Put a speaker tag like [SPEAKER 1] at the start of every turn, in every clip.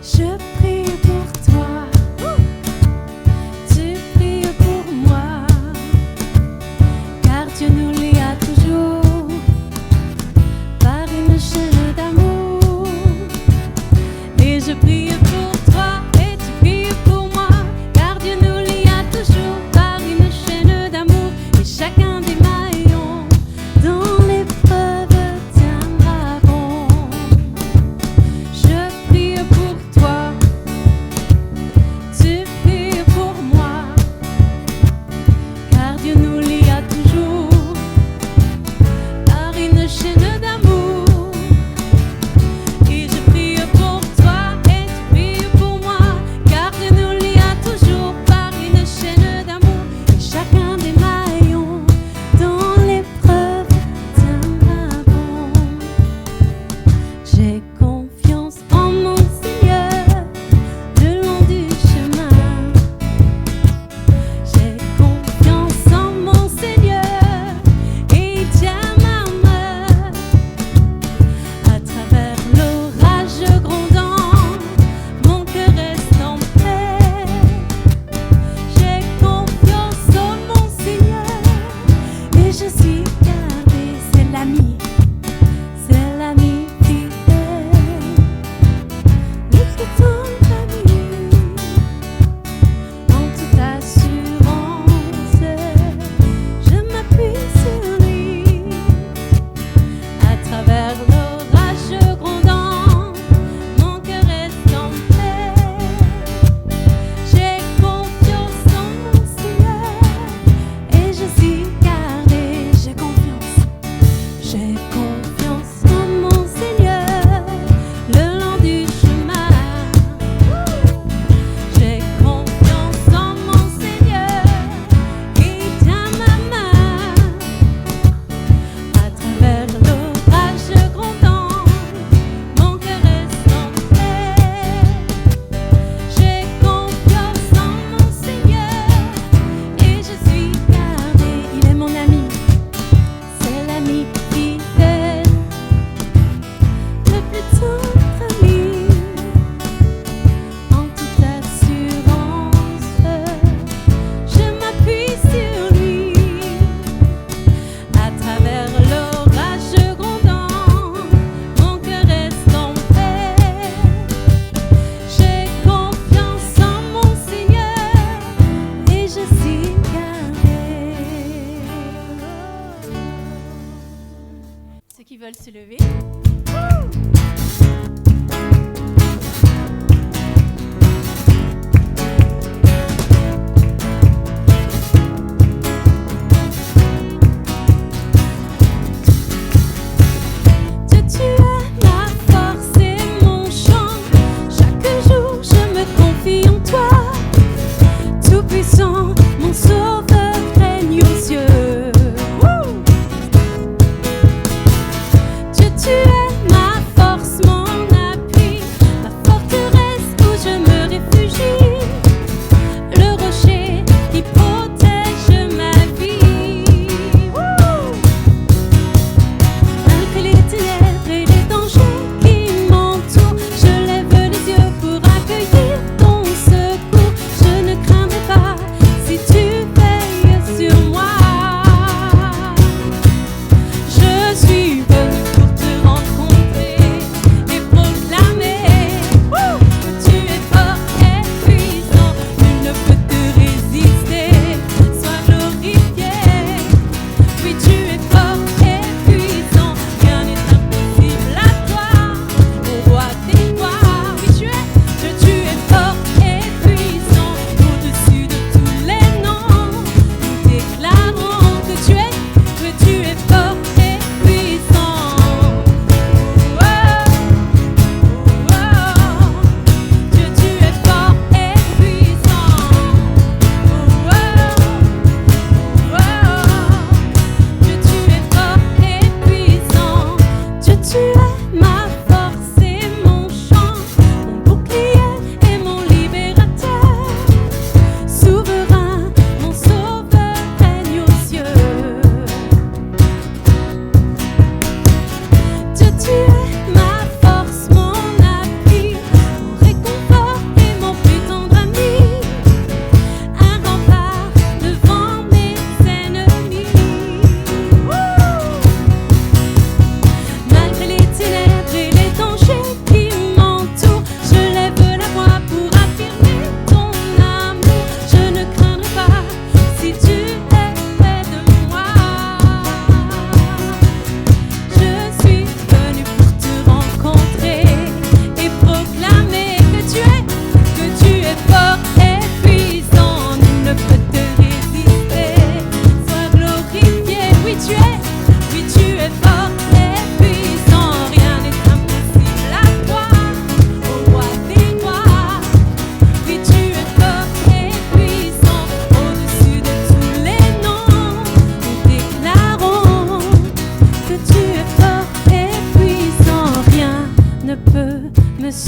[SPEAKER 1] Je prie pour toi, tu pries pour moi, car Dieu nous lie à toujours par une chaîne d'amour. Et je prie pour toi et tu pries pour moi, car Dieu nous lie à toujours par une chaîne d'amour. Et chacun des maillons dans l'épreuve tiendra bon. Je prie pour toi,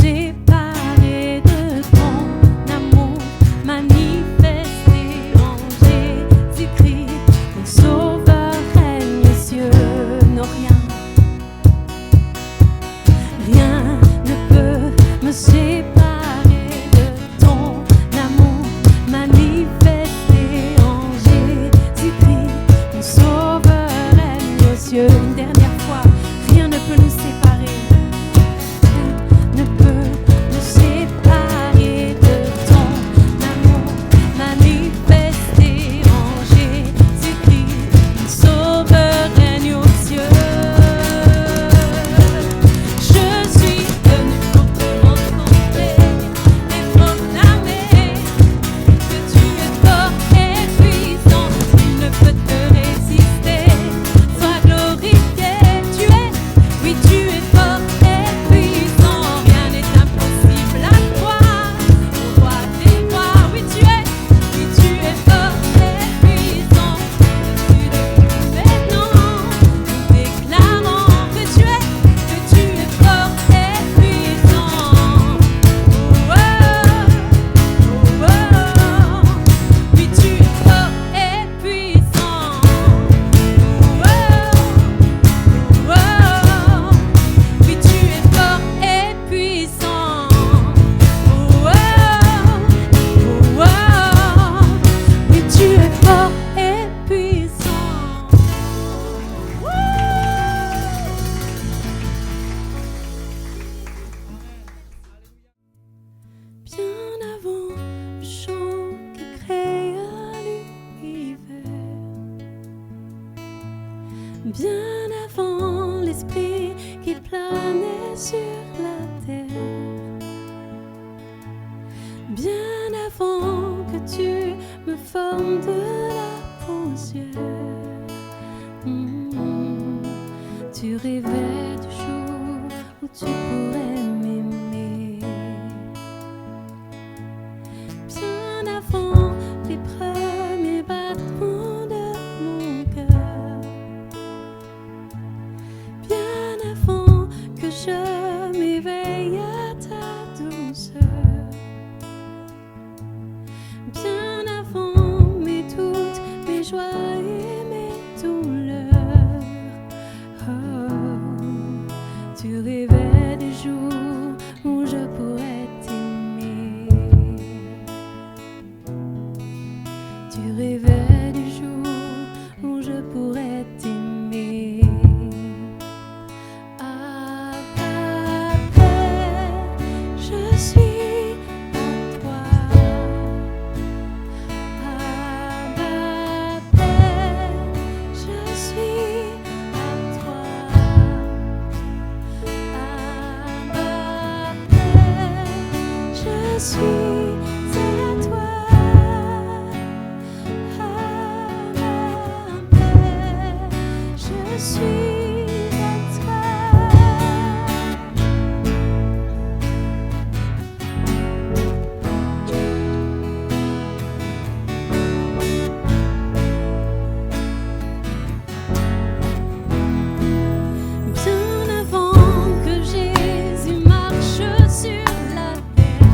[SPEAKER 1] séparer de ton amour manifesté en Jésus-Christ. Mon sauveur règne aux cieux, non rien ne peut me séparer de ton amour manifesté en Jésus-Christ. Mon sauveur règne aux cieux. Une dernière fois, rien ne peut nous séparer. Rien ne peut nous séparer de ton amour manifesté en Jésus-Christ. Mon sauveur règne aux cieux. Je suis venu pour te rencontrer et proclamer que tu es fort et puissant. Il ne peut te résister. Sois glorifié, oui, tu es fort et puissant. Rien n'est impossible à toi, au roi des rois. Oui, tu es fort et puissant. Au-dessus de tout maintenant, nous déclarons que tu es fort et puissant. Oh, oh, oh. Oui, tu es fort et puissant. Oh, oh, oh. Oui, tu es fort et puissant. Oh, oh, oh. Oui, tu es fort et puissant. Bien avant le chant qui créa l'univers, bien avant l'esprit qui planait sur la terre, bien avant que tu me formes de la poussière, tu rêvais du jour où tu pourrais m'aimer. Bien avant les premiers battements de mon cœur, bien avant que je m'éveille à ta douceur, bien avant mes doutes, mes joies et mes douleurs. Oh, tu rêvais du jour où je pourrais t'aimer. Tu rêvais du jour où je pourrais t'aimer. Après, je suis à toi. Après, je suis à toi. Après, je suis à toi. Je suis à toi. Bien avant que Jésus marche sur la terre,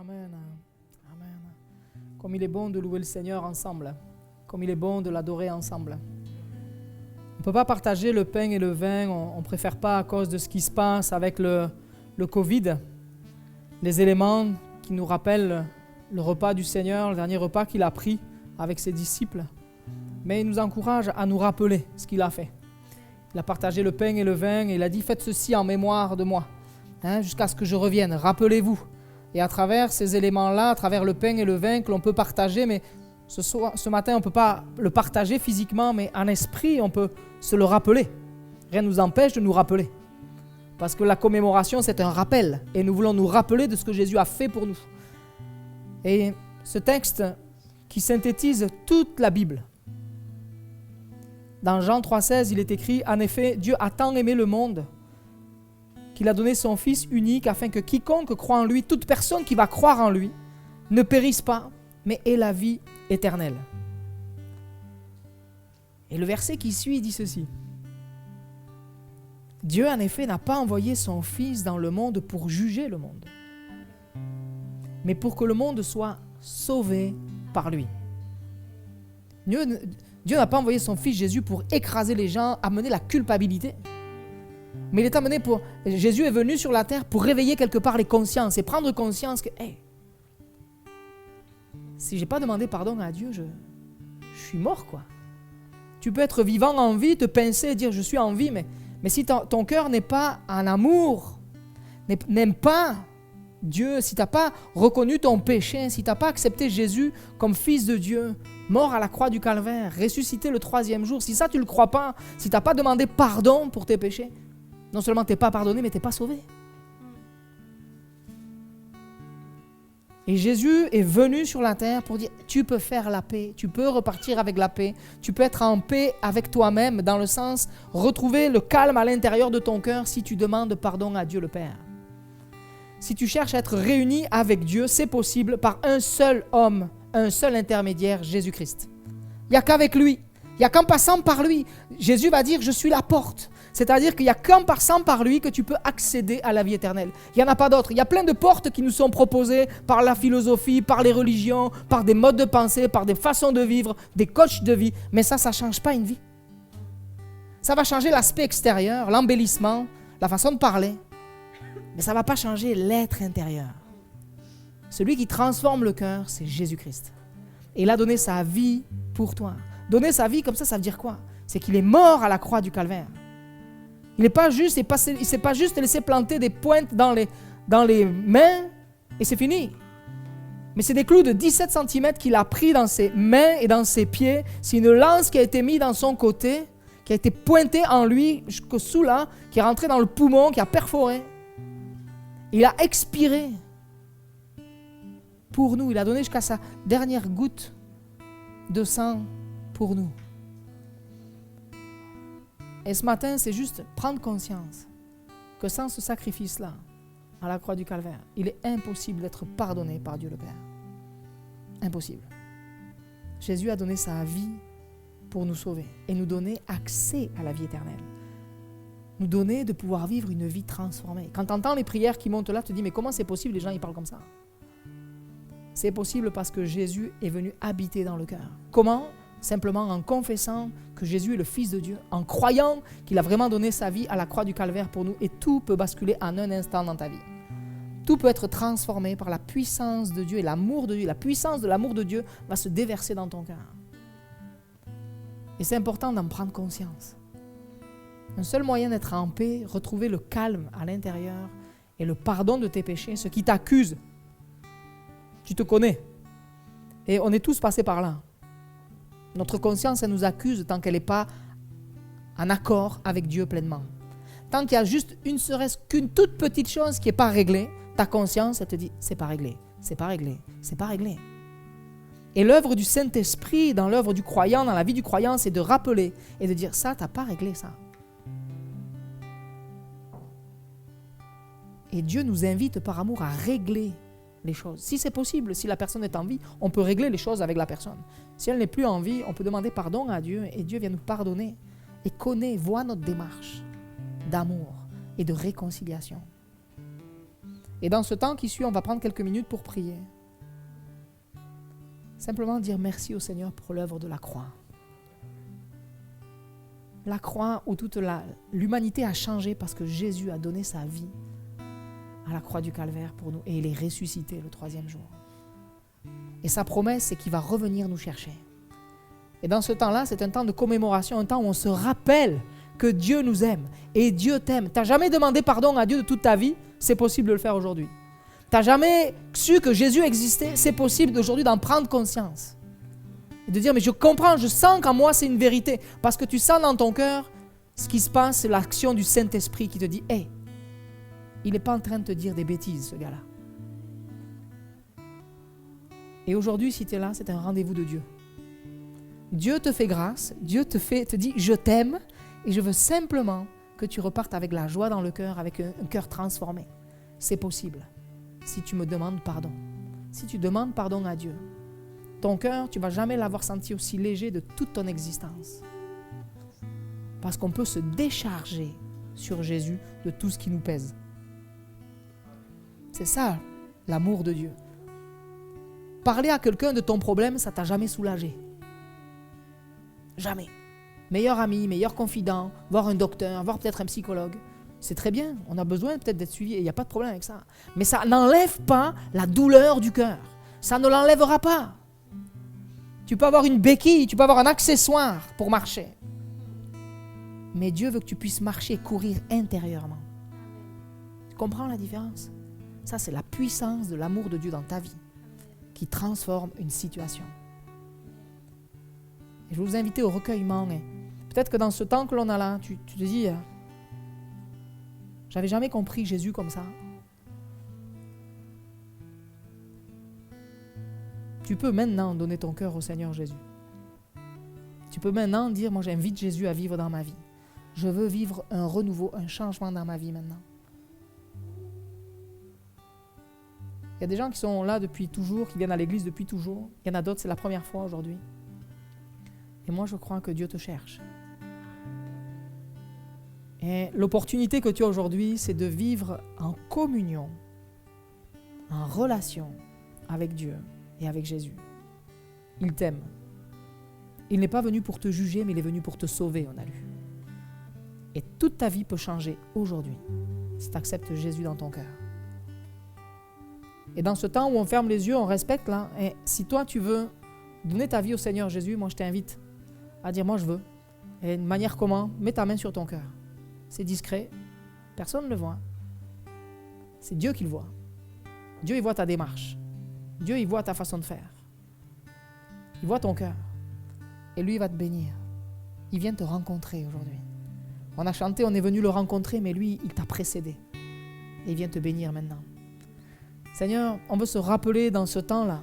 [SPEAKER 2] Amen. Amen. Comme il est bon de louer le Seigneur ensemble. Comme il est bon de l'adorer ensemble. On ne peut pas partager le pain et le vin. On ne préfère pas à cause de ce qui se passe avec le Covid. Les éléments qui nous rappellent le repas du Seigneur, le dernier repas qu'il a pris avec ses disciples. Mais il nous encourage à nous rappeler ce qu'il a fait. Il a partagé le pain et le vin et il a dit « Faites ceci en mémoire de moi, jusqu'à ce que je revienne. Rappelez-vous. » Et à travers ces éléments-là, à travers le pain et le vin que l'on peut partager, mais ce matin, on ne peut pas le partager physiquement, mais en esprit, on peut se le rappeler. Rien ne nous empêche de nous rappeler. Parce que la commémoration, c'est un rappel. Et nous voulons nous rappeler de ce que Jésus a fait pour nous. Et ce texte qui synthétise toute la Bible. Dans Jean 3,16, il est écrit « En effet, Dieu a tant aimé le monde qu'il a donné son Fils unique afin que quiconque croit en lui, toute personne qui va croire en lui, ne périsse pas, mais ait la vie éternelle. » Et le verset qui suit dit ceci. « Dieu, en effet, n'a pas envoyé son Fils dans le monde pour juger le monde, mais pour que le monde soit sauvé par lui. » Dieu n'a pas envoyé son Fils Jésus pour écraser les gens, amener la culpabilité. Mais il est amené pour... Jésus est venu sur la terre pour réveiller quelque part les consciences et prendre conscience que, si je n'ai pas demandé pardon à Dieu, je suis mort, quoi. Tu peux être vivant en vie, te pincer et dire je suis en vie, mais si ton cœur n'est pas en amour, n'aime pas Dieu, si tu n'as pas reconnu ton péché, si tu n'as pas accepté Jésus comme Fils de Dieu, mort à la croix du calvaire, ressuscité le 3e jour, si ça tu ne le crois pas, si tu n'as pas demandé pardon pour tes péchés, non seulement tu n'es pas pardonné, mais tu n'es pas sauvé. Et Jésus est venu sur la terre pour dire, tu peux faire la paix, tu peux repartir avec la paix, tu peux être en paix avec toi-même, dans le sens, retrouver le calme à l'intérieur de ton cœur si tu demandes pardon à Dieu le Père. Si tu cherches à être réuni avec Dieu, c'est possible par un seul homme, un seul intermédiaire, Jésus-Christ. Il n'y a qu'avec lui, il n'y a qu'en passant par lui. Jésus va dire, je suis la porte. C'est-à-dire qu'il n'y a qu'en passant par lui que tu peux accéder à la vie éternelle. Il n'y en a pas d'autres. Il y a plein de portes qui nous sont proposées par la philosophie, par les religions, par des modes de pensée, par des façons de vivre, des coachs de vie. Mais ça ne change pas une vie. Ça va changer l'aspect extérieur, l'embellissement, la façon de parler. Mais ça ne va pas changer l'être intérieur. Celui qui transforme le cœur, c'est Jésus-Christ. Et il a donné sa vie pour toi. Donner sa vie comme ça veut dire quoi? C'est qu'il est mort à la croix du calvaire. Il ne s'est pas juste laissé planter des pointes dans les mains et c'est fini. Mais c'est des clous de 17 cm qu'il a pris dans ses mains et dans ses pieds. C'est une lance qui a été mise dans son côté, qui a été pointée en lui jusqu'au sous là, qui est rentrée dans le poumon, qui a perforé. Il a expiré pour nous. Il a donné jusqu'à sa dernière goutte de sang pour nous. Et ce matin, c'est juste prendre conscience que sans ce sacrifice-là, à la croix du calvaire, il est impossible d'être pardonné par Dieu le Père. Impossible. Jésus a donné sa vie pour nous sauver et nous donner accès à la vie éternelle. Nous donner de pouvoir vivre une vie transformée. Quand tu entends les prières qui montent là, tu te dis, mais comment c'est possible, les gens ils parlent comme ça? C'est possible parce que Jésus est venu habiter dans le cœur. Comment? Simplement en confessant que Jésus est le Fils de Dieu, en croyant qu'il a vraiment donné sa vie à la croix du calvaire pour nous, et tout peut basculer en un instant dans ta vie. Tout peut être transformé par la puissance de Dieu et l'amour de Dieu. La puissance de l'amour de Dieu va se déverser dans ton cœur. Et c'est important d'en prendre conscience. Un seul moyen d'être en paix, retrouver le calme à l'intérieur et le pardon de tes péchés, ce qui t'accuse. Tu te connais. Et on est tous passés par là. Notre conscience, elle nous accuse tant qu'elle n'est pas en accord avec Dieu pleinement. Tant qu'il y a juste serait-ce qu'une toute petite chose qui n'est pas réglée, ta conscience, elle te dit, c'est pas réglé, c'est pas réglé, c'est pas réglé. Et l'œuvre du Saint-Esprit, dans l'œuvre du croyant, dans la vie du croyant, c'est de rappeler et de dire, ça, tu n'as pas réglé ça. Et Dieu nous invite par amour à régler les choses. Si c'est possible, si la personne est en vie, on peut régler les choses avec la personne. Si elle n'est plus en vie, on peut demander pardon à Dieu et Dieu vient nous pardonner et connaît, voit notre démarche d'amour et de réconciliation. Et dans ce temps qui suit, on va prendre quelques minutes pour prier. Simplement dire merci au Seigneur pour l'œuvre de la croix. La croix où toute l'humanité a changé parce que Jésus a donné sa vie à la croix du calvaire pour nous et il est ressuscité le 3e jour. Et sa promesse, c'est qu'il va revenir nous chercher. Et dans ce temps-là, c'est un temps de commémoration, un temps où on se rappelle que Dieu nous aime et Dieu t'aime. Tu n'as jamais demandé pardon à Dieu de toute ta vie, c'est possible de le faire aujourd'hui. Tu n'as jamais su que Jésus existait, c'est possible aujourd'hui d'en prendre conscience. Et de dire, mais je comprends, je sens qu'en moi c'est une vérité. Parce que tu sens dans ton cœur, ce qui se passe, c'est l'action du Saint-Esprit qui te dit, hey, il n'est pas en train de te dire des bêtises, ce gars-là. Et aujourd'hui, si tu es là, c'est un rendez-vous de Dieu. Dieu te fait grâce, Dieu te dit, je t'aime, et je veux simplement que tu repartes avec la joie dans le cœur, avec un cœur transformé. C'est possible, si tu me demandes pardon. Si tu demandes pardon à Dieu, ton cœur, tu ne vas jamais l'avoir senti aussi léger de toute ton existence. Parce qu'on peut se décharger sur Jésus de tout ce qui nous pèse. C'est ça, l'amour de Dieu. Parler à quelqu'un de ton problème, ça ne t'a jamais soulagé. Jamais. Meilleur ami, meilleur confident, voir un docteur, voir peut-être un psychologue. C'est très bien, on a besoin peut-être d'être suivi, il n'y a pas de problème avec ça. Mais ça n'enlève pas la douleur du cœur. Ça ne l'enlèvera pas. Tu peux avoir une béquille, tu peux avoir un accessoire pour marcher. Mais Dieu veut que tu puisses marcher, courir intérieurement. Tu comprends la différence? Ça, c'est la puissance de l'amour de Dieu dans ta vie qui transforme une situation. Et je vais vous inviter au recueillement. Et peut-être que dans ce temps que l'on a là, tu te dis, j'avais jamais compris Jésus comme ça. Tu peux maintenant donner ton cœur au Seigneur Jésus. Tu peux maintenant dire, moi j'invite Jésus à vivre dans ma vie. Je veux vivre un renouveau, un changement dans ma vie maintenant. Il y a des gens qui sont là depuis toujours, qui viennent à l'église depuis toujours. Il y en a d'autres, c'est la première fois aujourd'hui. Et moi je crois que Dieu te cherche. Et l'opportunité que tu as aujourd'hui, c'est de vivre en communion, en relation avec Dieu et avec Jésus. Il t'aime. Il n'est pas venu pour te juger, mais il est venu pour te sauver, on a lu. Et toute ta vie peut changer aujourd'hui, si tu acceptes Jésus dans ton cœur. Et dans ce temps où on ferme les yeux, on respecte là, et si toi tu veux donner ta vie au Seigneur Jésus, moi je t'invite à dire, moi je veux. Et une manière comment? Mets ta main sur ton cœur. C'est discret, personne ne le voit. C'est Dieu qui le voit. Dieu, il voit ta démarche. Dieu, il voit ta façon de faire. Il voit ton cœur. Et lui, il va te bénir. Il vient te rencontrer aujourd'hui. On a chanté, on est venu le rencontrer, mais lui, il t'a précédé. Et il vient te bénir maintenant. Seigneur, on veut se rappeler dans ce temps-là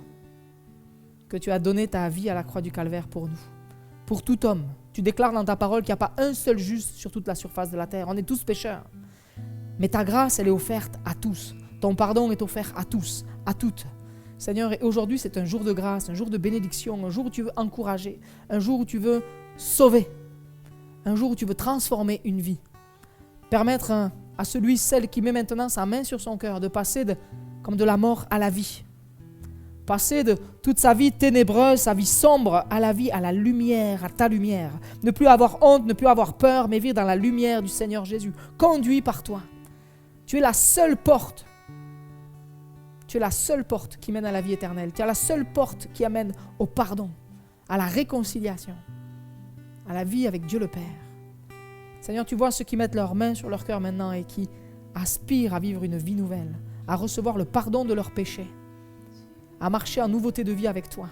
[SPEAKER 2] que tu as donné ta vie à la croix du calvaire pour nous. Pour tout homme. Tu déclares dans ta parole qu'il n'y a pas un seul juste sur toute la surface de la terre. On est tous pécheurs. Mais ta grâce, elle est offerte à tous. Ton pardon est offert à tous, à toutes. Seigneur, et aujourd'hui, c'est un jour de grâce, un jour de bénédiction, un jour où tu veux encourager, un jour où tu veux sauver, un jour où tu veux transformer une vie. Permettre à celui, celle qui met maintenant sa main sur son cœur, de passer comme de la mort à la vie. Passer de toute sa vie ténébreuse, sa vie sombre, à la vie, à la lumière, à ta lumière. Ne plus avoir honte, ne plus avoir peur, mais vivre dans la lumière du Seigneur Jésus, conduit par toi. Tu es la seule porte. Tu es la seule porte qui mène à la vie éternelle. Tu es la seule porte qui amène au pardon, à la réconciliation, à la vie avec Dieu le Père. Seigneur, tu vois ceux qui mettent leurs mains sur leur cœur maintenant et qui aspirent à vivre une vie nouvelle, à recevoir le pardon de leurs péchés, à marcher en nouveauté de vie avec toi.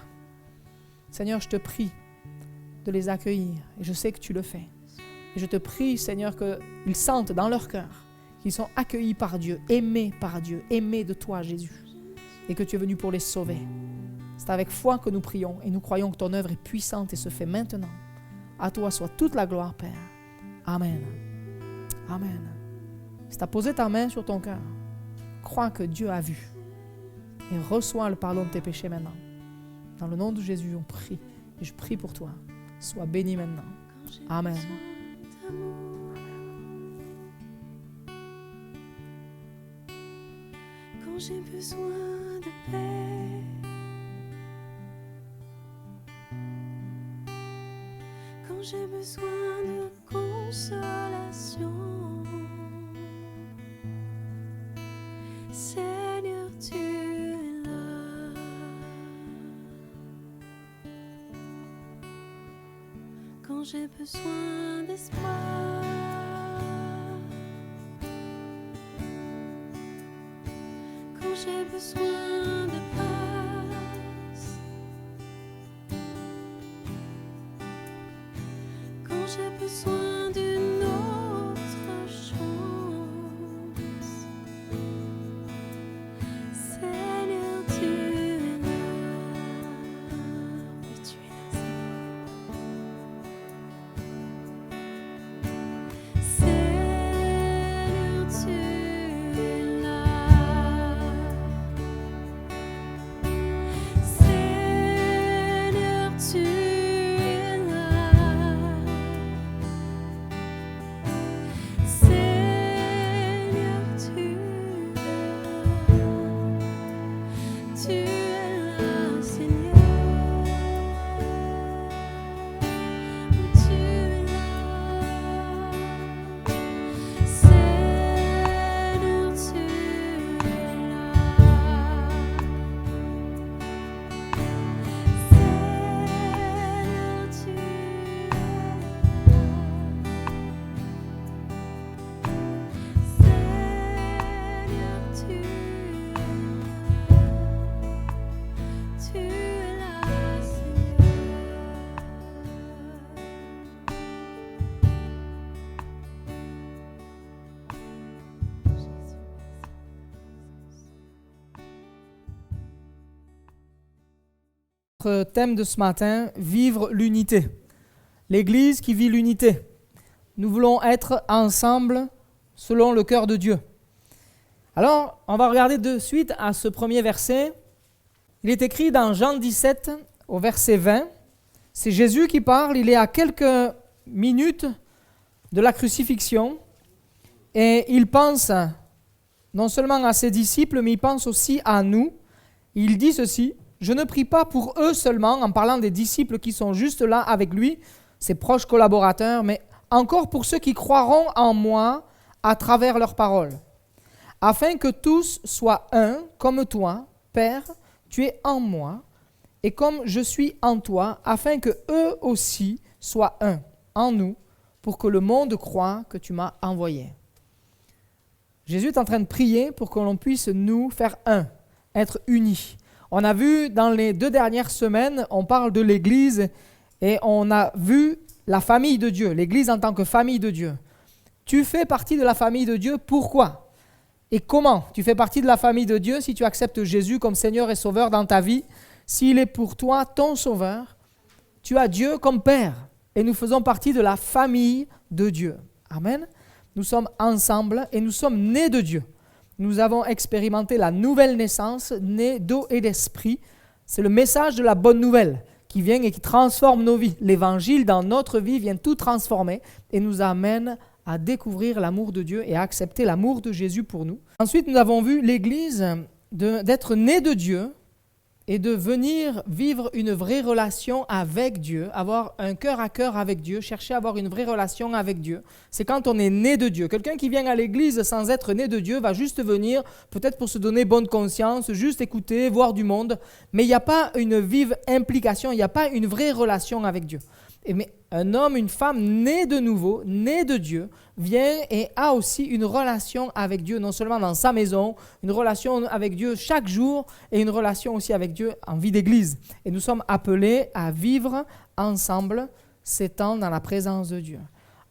[SPEAKER 2] Seigneur, je te prie de les accueillir et je sais que tu le fais. Et je te prie, Seigneur, qu'ils sentent dans leur cœur qu'ils sont accueillis par Dieu, aimés de toi, Jésus, et que tu es venu pour les sauver. C'est avec foi que nous prions et nous croyons que ton œuvre est puissante et se fait maintenant. À toi soit toute la gloire, Père. Amen. Amen. Si tu as posé ta main sur ton cœur, crois que Dieu a vu et reçois le pardon de tes péchés maintenant. Dans le nom de Jésus, on prie. Et je prie pour toi. Sois béni maintenant. Amen.
[SPEAKER 1] quand j'ai besoin de paix, quand j'ai besoin de consolation. Seigneur, tu es là. Quand j'ai besoin d'espoir, quand j'ai besoin de paix, quand j'ai besoin d'une autre chance, Seigneur, tu es là. Oui, tu es là, Seigneur, tu es là. Seigneur, tu es là. Seigneur, tu es là. Tu es là, Seigneur. Oui, tu es là. Seigneur, tu es là. Seigneur, tu es là, Seigneur.
[SPEAKER 2] Notre thème de ce matin, vivre l'unité. L'Église qui vit l'unité. Nous voulons être ensemble selon le cœur de Dieu. Alors, on va regarder de suite à ce premier verset. Il est écrit dans Jean 17, au verset 20. C'est Jésus qui parle, il est à quelques minutes de la crucifixion. Et il pense non seulement à ses disciples, mais il pense aussi à nous. Il dit ceci: je ne prie pas pour eux seulement, en parlant des disciples qui sont juste là avec lui, ses proches collaborateurs, mais encore pour ceux qui croiront en moi à travers leurs paroles, afin que tous soient un, comme toi, Père, tu es en moi, et comme je suis en toi, afin que eux aussi soient un, en nous, pour que le monde croie que tu m'as envoyé. Jésus est en train de prier pour que l'on puisse nous faire un, être unis. On a vu dans les 2 dernières semaines, on parle de l'Église et on a vu la famille de Dieu, l'Église en tant que famille de Dieu. Tu fais partie de la famille de Dieu, pourquoi? Et comment tu fais partie de la famille de Dieu si tu acceptes Jésus comme Seigneur et Sauveur dans ta vie? S'il est pour toi ton Sauveur, tu as Dieu comme Père et nous faisons partie de la famille de Dieu. Amen. Nous sommes ensemble et nous sommes nés de Dieu. Nous avons expérimenté la nouvelle naissance, née d'eau et d'esprit. C'est le message de la bonne nouvelle qui vient et qui transforme nos vies. L'évangile dans notre vie vient tout transformer et nous amène à découvrir l'amour de Dieu et à accepter l'amour de Jésus pour nous. Ensuite, nous avons vu l'Église d'être née de Dieu et de venir vivre une vraie relation avec Dieu, avoir un cœur à cœur avec Dieu, chercher à avoir une vraie relation avec Dieu. C'est quand on est né de Dieu. Quelqu'un qui vient à l'église sans être né de Dieu va juste venir, peut-être pour se donner bonne conscience, juste écouter, voir du monde, mais il n'y a pas une vive implication, il n'y a pas une vraie relation avec Dieu. Mais un homme, une femme né de nouveau, né de Dieu, vient et a aussi une relation avec Dieu, non seulement dans sa maison, une relation avec Dieu chaque jour et une relation aussi avec Dieu en vie d'église. Et nous sommes appelés à vivre ensemble ces temps dans la présence de Dieu.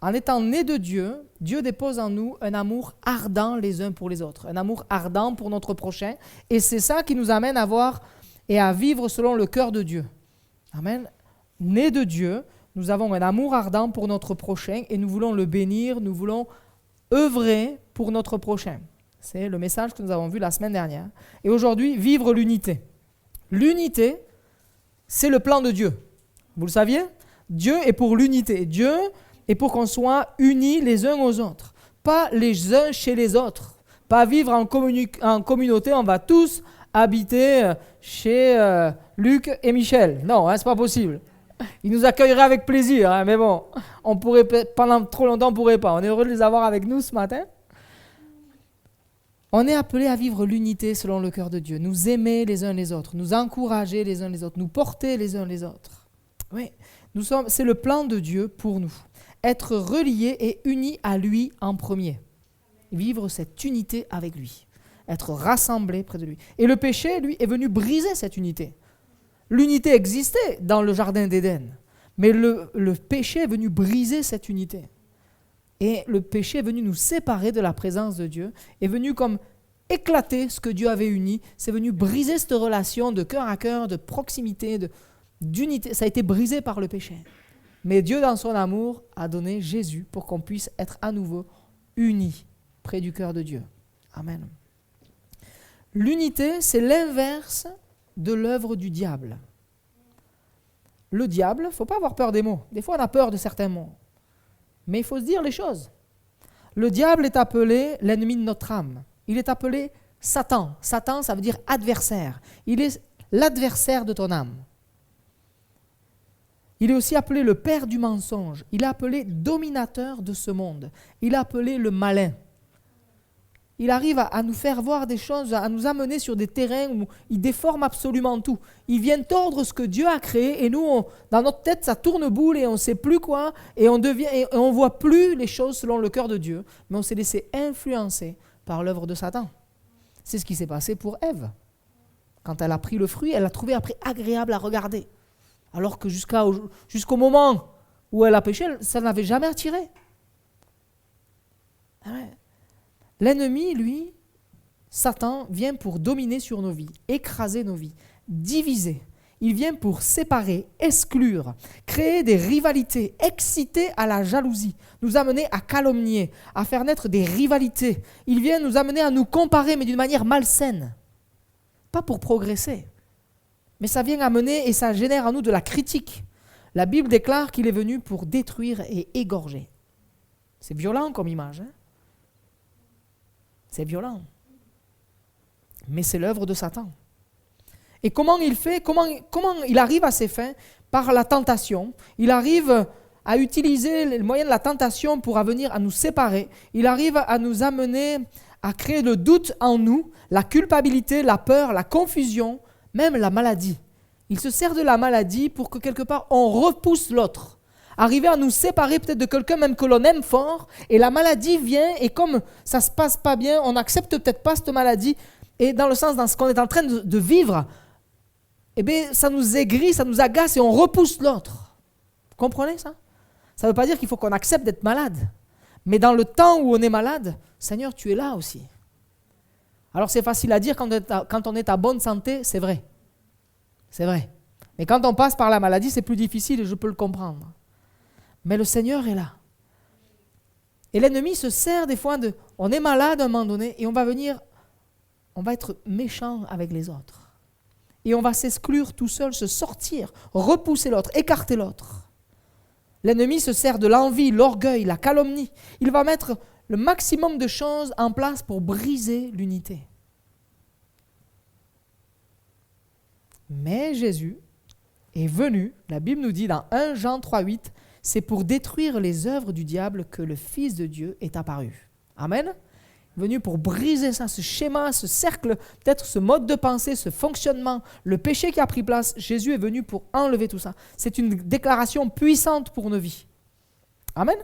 [SPEAKER 2] En étant nés de Dieu, Dieu dépose en nous un amour ardent les uns pour les autres, un amour ardent pour notre prochain. Et c'est ça qui nous amène à voir et à vivre selon le cœur de Dieu. Amen. Nés de Dieu, nous avons un amour ardent pour notre prochain et nous voulons le bénir, nous voulons œuvrer pour notre prochain. C'est le message que nous avons vu la semaine dernière. Et aujourd'hui, vivre l'unité. L'unité, c'est le plan de Dieu. Vous le saviez? Dieu est pour l'unité. Dieu est pour qu'on soit unis les uns aux autres. Pas les uns chez les autres. pas vivre en communauté, on va tous habiter chez Luc et Michel. Non, c'est pas possible. Ils nous accueilleraient avec plaisir, mais bon, on pourrait, pendant trop longtemps, on ne pourrait pas. On est heureux de les avoir avec nous ce matin. On est appelé à vivre l'unité selon le cœur de Dieu, nous aimer les uns les autres, nous encourager les uns les autres, nous porter les uns les autres. Oui, c'est le plan de Dieu pour nous. Être reliés et unis à lui en premier. Vivre cette unité avec lui. Être rassemblés près de lui. Et le péché, lui, est venu briser cette unité. L'unité existait dans le jardin d'Éden, mais le péché est venu briser cette unité. Et le péché est venu nous séparer de la présence de Dieu, est venu comme éclater ce que Dieu avait uni, c'est venu briser cette relation de cœur à cœur, de proximité, d'unité. Ça a été brisé par le péché. Mais Dieu, dans son amour, a donné Jésus pour qu'on puisse être à nouveau unis près du cœur de Dieu. Amen. L'unité, c'est l'inverse de l'œuvre du diable. Le diable, il ne faut pas avoir peur des mots. Des fois, on a peur de certains mots. Mais il faut se dire les choses. Le diable est appelé l'ennemi de notre âme. Il est appelé Satan. Satan, ça veut dire adversaire. Il est l'adversaire de ton âme. Il est aussi appelé le père du mensonge. Il est appelé dominateur de ce monde. Il est appelé le malin. Il arrive à nous faire voir des choses, à nous amener sur des terrains où il déforme absolument tout. Il vient tordre ce que Dieu a créé et nous, dans notre tête, ça tourne boule et on ne sait plus quoi et on ne voit plus les choses selon le cœur de Dieu, mais on s'est laissé influencer par l'œuvre de Satan. C'est ce qui s'est passé pour Ève. Quand elle a pris le fruit, elle l'a trouvé après agréable à regarder. Alors que jusqu'au moment où elle a péché, ça n'avait jamais attiré. Ah ouais. L'ennemi, lui, Satan, vient pour dominer sur nos vies, écraser nos vies, diviser. Il vient pour séparer, exclure, créer des rivalités, exciter à la jalousie, nous amener à calomnier, à faire naître des rivalités. Il vient nous amener à nous comparer, mais d'une manière malsaine. Pas pour progresser, mais ça vient amener et ça génère en nous de la critique. La Bible déclare qu'il est venu pour détruire et égorger. C'est violent comme image, hein? C'est violent. Mais c'est l'œuvre de Satan. Et comment il fait, comment il arrive à ses fins? Par la tentation. Il arrive à utiliser les moyens de la tentation pour venir à nous séparer. Il arrive à nous amener à créer le doute en nous, la culpabilité, la peur, la confusion, même la maladie. Il se sert de la maladie pour que quelque part on repousse l'autre. Arriver à nous séparer peut-être de quelqu'un même que l'on aime fort, et la maladie vient, et comme ça ne se passe pas bien, on n'accepte peut-être pas cette maladie, et dans le sens, dans ce qu'on est en train de vivre, eh bien, ça nous aigrit, ça nous agace, et on repousse l'autre. Vous comprenez ça? Ça ne veut pas dire qu'il faut qu'on accepte d'être malade, mais dans le temps où on est malade, Seigneur, tu es là aussi. Alors c'est facile à dire quand on est à bonne santé, c'est vrai. C'est vrai. Mais quand on passe par la maladie, c'est plus difficile, et je peux le comprendre. Mais le Seigneur est là. Et l'ennemi se sert des fois on est malade à un moment donné et on va être méchant avec les autres. Et on va s'exclure tout seul, se sortir, repousser l'autre, écarter l'autre. L'ennemi se sert de l'envie, l'orgueil, la calomnie. Il va mettre le maximum de choses en place pour briser l'unité. Mais Jésus est venu, la Bible nous dit dans 1 Jean 3,8, c'est pour détruire les œuvres du diable que le Fils de Dieu est apparu. Amen. Venu pour briser ça, ce schéma, ce cercle, peut-être ce mode de pensée, ce fonctionnement, le péché qui a pris place. Jésus est venu pour enlever tout ça. C'est une déclaration puissante pour nos vies. Amen.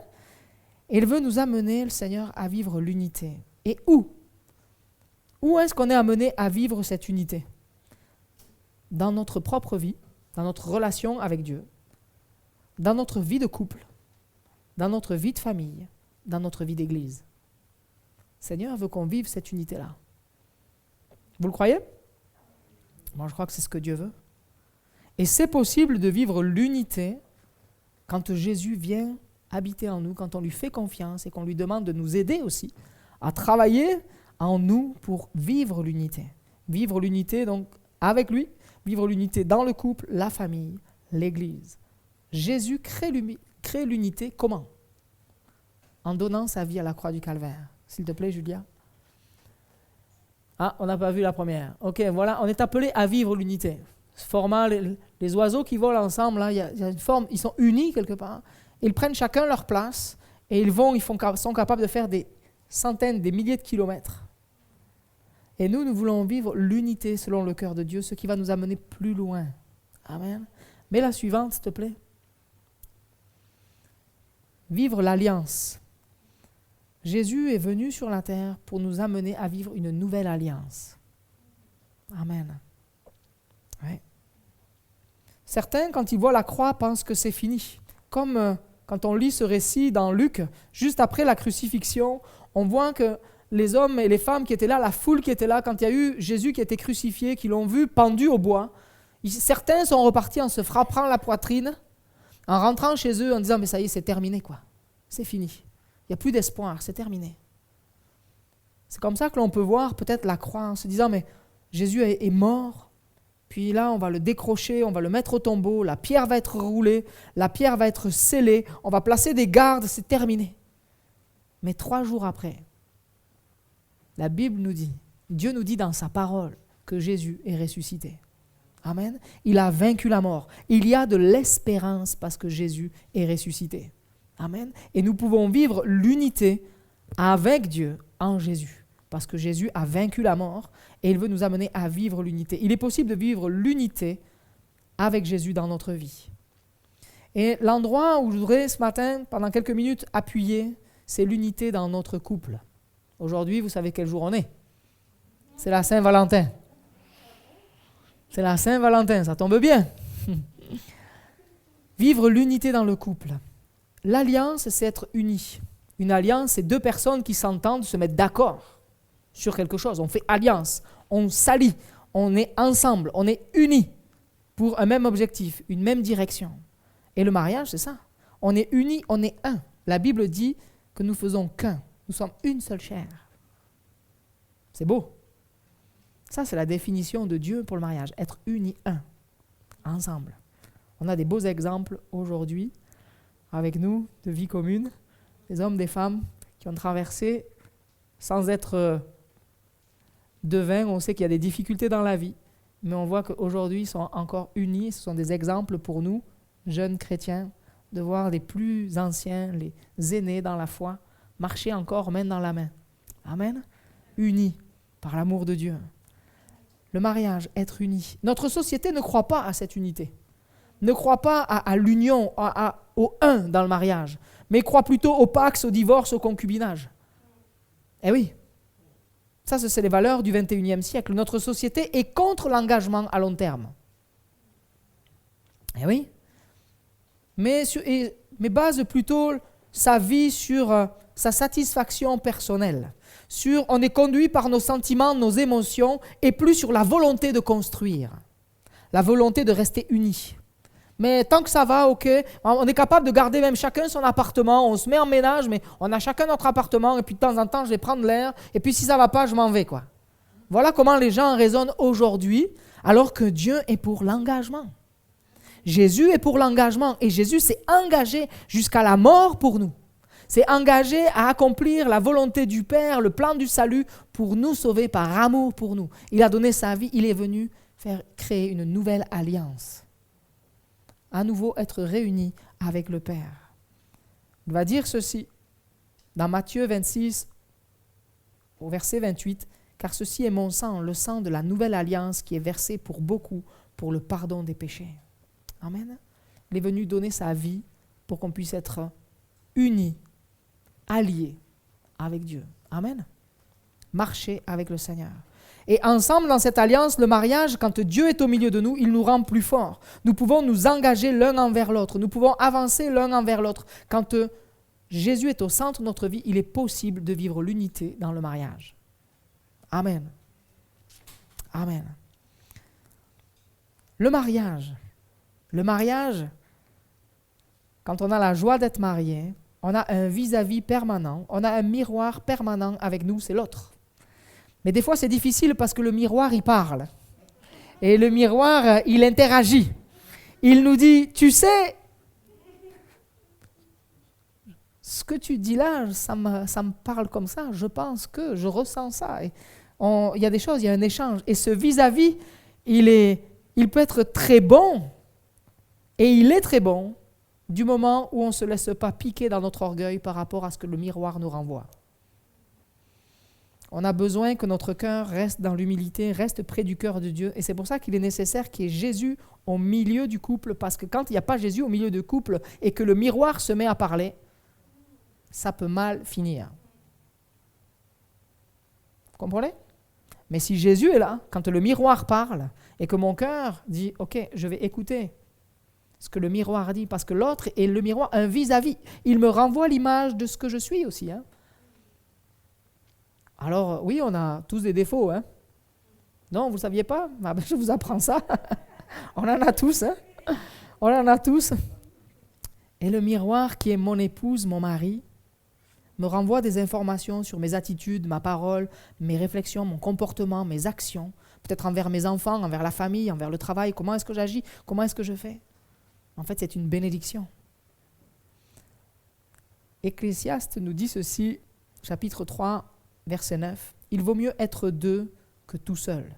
[SPEAKER 2] Et il veut nous amener, le Seigneur, à vivre l'unité. Et où? Où est-ce qu'on est amené à vivre cette unité? Dans notre propre vie, dans notre relation avec Dieu, dans notre vie de couple, dans notre vie de famille, dans notre vie d'église. Seigneur veut qu'on vive cette unité-là. Vous le croyez? Moi, je crois que c'est ce que Dieu veut. Et c'est possible de vivre l'unité quand Jésus vient habiter en nous, quand on lui fait confiance et qu'on lui demande de nous aider aussi à travailler en nous pour vivre l'unité. Vivre l'unité donc avec lui, vivre l'unité dans le couple, la famille, l'église. Jésus crée l'unité comment? En donnant sa vie à la croix du Calvaire. S'il te plaît, Julia. Ah, on n'a pas vu la première. Ok, voilà, on est appelé à vivre l'unité. Ce format, les oiseaux qui volent ensemble, là, il y a une forme, ils sont unis quelque part. Ils prennent chacun leur place et sont capables de faire des centaines, des milliers de kilomètres. Et nous voulons vivre l'unité selon le cœur de Dieu, ce qui va nous amener plus loin. Amen. Mais la suivante, s'il te plaît. Vivre l'alliance. Jésus est venu sur la terre pour nous amener à vivre une nouvelle alliance. Amen. Ouais. Certains, quand ils voient la croix, pensent que c'est fini. Comme quand on lit ce récit dans Luc, juste après la crucifixion, on voit que les hommes et les femmes qui étaient là, la foule qui était là, quand il y a eu Jésus qui était crucifié, qui l'ont vu pendu au bois, certains sont repartis en se frappant la poitrine, en rentrant chez eux en disant « mais ça y est, c'est terminé, quoi. C'est fini. Il n'y a plus d'espoir, c'est terminé. » C'est comme ça que l'on peut voir peut-être la croix en se disant « mais Jésus est mort, puis là on va le décrocher, on va le mettre au tombeau, la pierre va être roulée, la pierre va être scellée, on va placer des gardes, c'est terminé. » Mais 3 jours après, la Bible nous dit, Dieu nous dit dans sa parole que Jésus est ressuscité. Amen. Il a vaincu la mort. Il y a de l'espérance parce que Jésus est ressuscité. Amen. Et nous pouvons vivre l'unité avec Dieu en Jésus. Parce que Jésus a vaincu la mort et il veut nous amener à vivre l'unité. Il est possible de vivre l'unité avec Jésus dans notre vie. Et l'endroit où je voudrais ce matin, pendant quelques minutes, appuyer, c'est l'unité dans notre couple. Aujourd'hui, vous savez quel jour on est. C'est la Saint-Valentin. C'est la Saint-Valentin, ça tombe bien. Vivre l'unité dans le couple. L'alliance, c'est être unis. Une alliance, c'est 2 personnes qui s'entendent, se mettent d'accord sur quelque chose. On fait alliance, on s'allie, on est ensemble, on est unis pour un même objectif, une même direction. Et le mariage, c'est ça. On est unis, on est un. La Bible dit que nous faisons qu'un. Nous sommes une seule chair. C'est beau. Ça, c'est la définition de Dieu pour le mariage. Être unis, un, ensemble. On a des beaux exemples aujourd'hui avec nous de vie commune. Des hommes, des femmes qui ont traversé sans être devins. On sait qu'il y a des difficultés dans la vie. Mais on voit qu'aujourd'hui, ils sont encore unis. Ce sont des exemples pour nous, jeunes chrétiens, de voir les plus anciens, les aînés dans la foi, marcher encore main dans la main. Amen. Unis par l'amour de Dieu. Le mariage, être unis. Notre société ne croit pas à cette unité. Ne croit pas à l'union, au un dans le mariage, mais croit plutôt au pax, au divorce, au concubinage. Eh oui. Ça, c'est les valeurs du 21e siècle. Notre société est contre l'engagement à long terme. Eh oui. Mais base plutôt sa vie sur sa satisfaction personnelle. On est conduit par nos sentiments, nos émotions, et plus sur la volonté de construire, la volonté de rester unis. Mais tant que ça va, ok, on est capable de garder même chacun son appartement, on se met en ménage, mais on a chacun notre appartement, et puis de temps en temps, je vais prendre l'air, et puis si ça ne va pas, je m'en vais, quoi. Voilà comment les gens raisonnent aujourd'hui, alors que Dieu est pour l'engagement. Jésus est pour l'engagement, et Jésus s'est engagé jusqu'à la mort pour nous. S'est engagé à accomplir la volonté du Père, le plan du salut, pour nous sauver par amour pour nous. Il a donné sa vie, il est venu créer une nouvelle alliance. À nouveau être réunis avec le Père. Il va dire ceci dans Matthieu 26, au verset 28, « Car ceci est mon sang, le sang de la nouvelle alliance qui est versé pour beaucoup pour le pardon des péchés. » Amen. Il est venu donner sa vie pour qu'on puisse être unis, alliés avec Dieu. Amen. Marcher avec le Seigneur. Et ensemble, dans cette alliance, le mariage, quand Dieu est au milieu de nous, il nous rend plus forts. Nous pouvons nous engager l'un envers l'autre. Nous pouvons avancer l'un envers l'autre. Quand Jésus est au centre de notre vie, il est possible de vivre l'unité dans le mariage. Amen. Amen. Le mariage, quand on a la joie d'être marié, on a un vis-à-vis permanent, on a un miroir permanent avec nous, c'est l'autre. Mais des fois, c'est difficile parce que le miroir, il parle. Et le miroir, il interagit. Il nous dit, tu sais, ce que tu dis là, ça me parle comme ça, je pense que, je ressens ça. Et il y a des choses, il y a un échange. Et ce vis-à-vis, il peut être très bon, et il est très bon, du moment où on ne se laisse pas piquer dans notre orgueil par rapport à ce que le miroir nous renvoie. On a besoin que notre cœur reste dans l'humilité, reste près du cœur de Dieu. Et c'est pour ça qu'il est nécessaire qu'il y ait Jésus au milieu du couple, parce que quand il n'y a pas Jésus au milieu du couple et que le miroir se met à parler, ça peut mal finir. Vous comprenez? Mais si Jésus est là, quand le miroir parle et que mon cœur dit « Ok, je vais écouter ce que le miroir dit », parce que l'autre est le miroir, un vis-à-vis. Il me renvoie l'image de ce que je suis aussi. Alors oui, on a tous des défauts. Non, vous ne saviez pas? Je vous apprends ça. On en a tous. On en a tous. Et le miroir qui est mon épouse, mon mari, me renvoie des informations sur mes attitudes, ma parole, mes réflexions, mon comportement, mes actions, peut-être envers mes enfants, envers la famille, envers le travail. Comment est-ce que j'agis? Comment est-ce que je fais? En fait, c'est une bénédiction. Ecclésiaste nous dit ceci, chapitre 3, verset 9. « Il vaut mieux être deux que tout seul,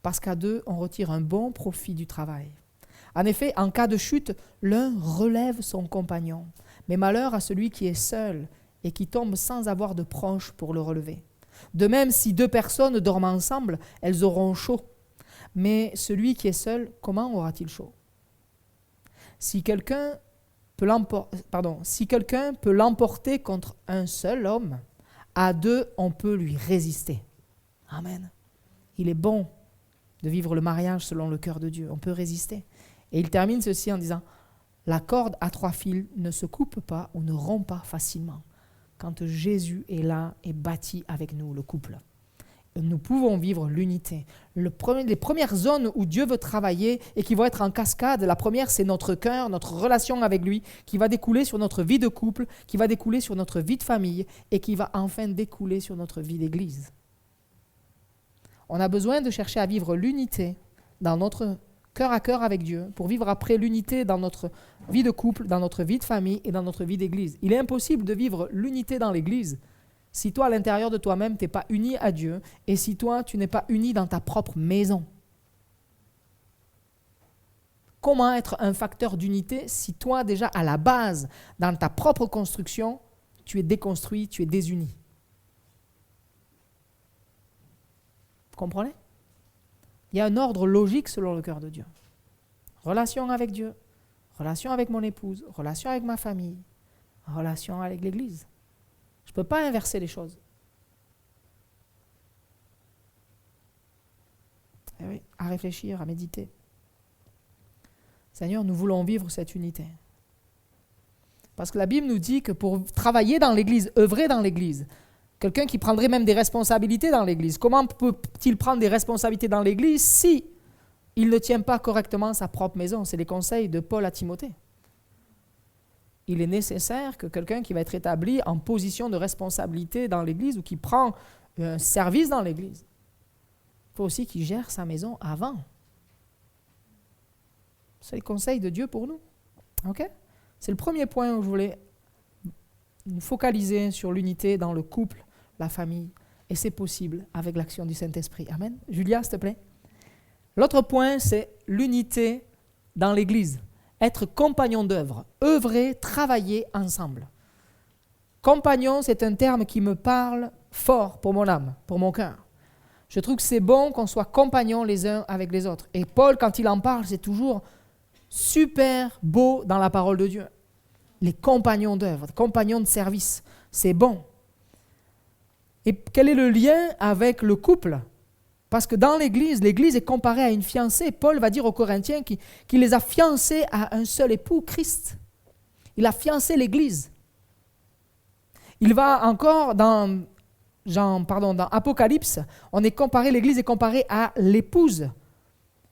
[SPEAKER 2] parce qu'à deux, on retire un bon profit du travail. En effet, en cas de chute, l'un relève son compagnon, mais malheur à celui qui est seul et qui tombe sans avoir de proche pour le relever. De même, si deux personnes dorment ensemble, elles auront chaud. Mais celui qui est seul, comment aura-t-il chaud? Si quelqu'un peut l'emporter contre un seul homme, à deux, on peut lui résister. » Amen. Il est bon de vivre le mariage selon le cœur de Dieu. On peut résister. Et il termine ceci en disant « La corde à 3 fils ne se coupe pas ou ne rompt pas facilement. Quand Jésus est là et bâtit avec nous le couple. » Nous pouvons vivre l'unité. Les premières zones où Dieu veut travailler et qui vont être en cascade, la première, c'est notre cœur, notre relation avec lui, qui va découler sur notre vie de couple, qui va découler sur notre vie de famille et qui va enfin découler sur notre vie d'église. On a besoin de chercher à vivre l'unité dans notre cœur à cœur avec Dieu pour vivre après l'unité dans notre vie de couple, dans notre vie de famille et dans notre vie d'église. Il est impossible de vivre l'unité dans l'église si toi, à l'intérieur de toi-même, tu n'es pas uni à Dieu et si toi, tu n'es pas uni dans ta propre maison. Comment être un facteur d'unité si toi, déjà, à la base, dans ta propre construction, tu es déconstruit, tu es désuni? Vous comprenez? Il y a un ordre logique selon le cœur de Dieu. Relation avec Dieu, relation avec mon épouse, relation avec ma famille, relation avec l'Église. Je ne peux pas inverser les choses. Eh oui, à réfléchir, à méditer. Seigneur, nous voulons vivre cette unité. Parce que la Bible nous dit que pour travailler dans l'Église, œuvrer dans l'Église, quelqu'un qui prendrait même des responsabilités dans l'Église, comment peut-il prendre des responsabilités dans l'Église si il ne tient pas correctement sa propre maison? C'est les conseils de Paul à Timothée. Il est nécessaire que quelqu'un qui va être établi en position de responsabilité dans l'Église ou qui prend un service dans l'Église, il faut aussi qu'il gère sa maison avant. C'est le conseil de Dieu pour nous. Okay? C'est le premier point où je voulais nous focaliser sur l'unité dans le couple, la famille, et c'est possible avec l'action du Saint-Esprit. Amen. Julia, s'il te plaît. L'autre point, c'est l'unité dans l'Église. Être compagnon d'œuvre, œuvrer, travailler ensemble. Compagnon, c'est un terme qui me parle fort pour mon âme, pour mon cœur. Je trouve que c'est bon qu'on soit compagnons les uns avec les autres. Et Paul, quand il en parle, c'est toujours super beau dans la parole de Dieu. Les compagnons d'œuvre, compagnons de service, c'est bon. Et quel est le lien avec le couple ? Parce que dans l'Église est comparée à une fiancée. Paul va dire aux Corinthiens qu'il les a fiancés à un seul époux, Christ. Il a fiancé l'Église. Il va encore dans Apocalypse, l'Église est comparée à l'épouse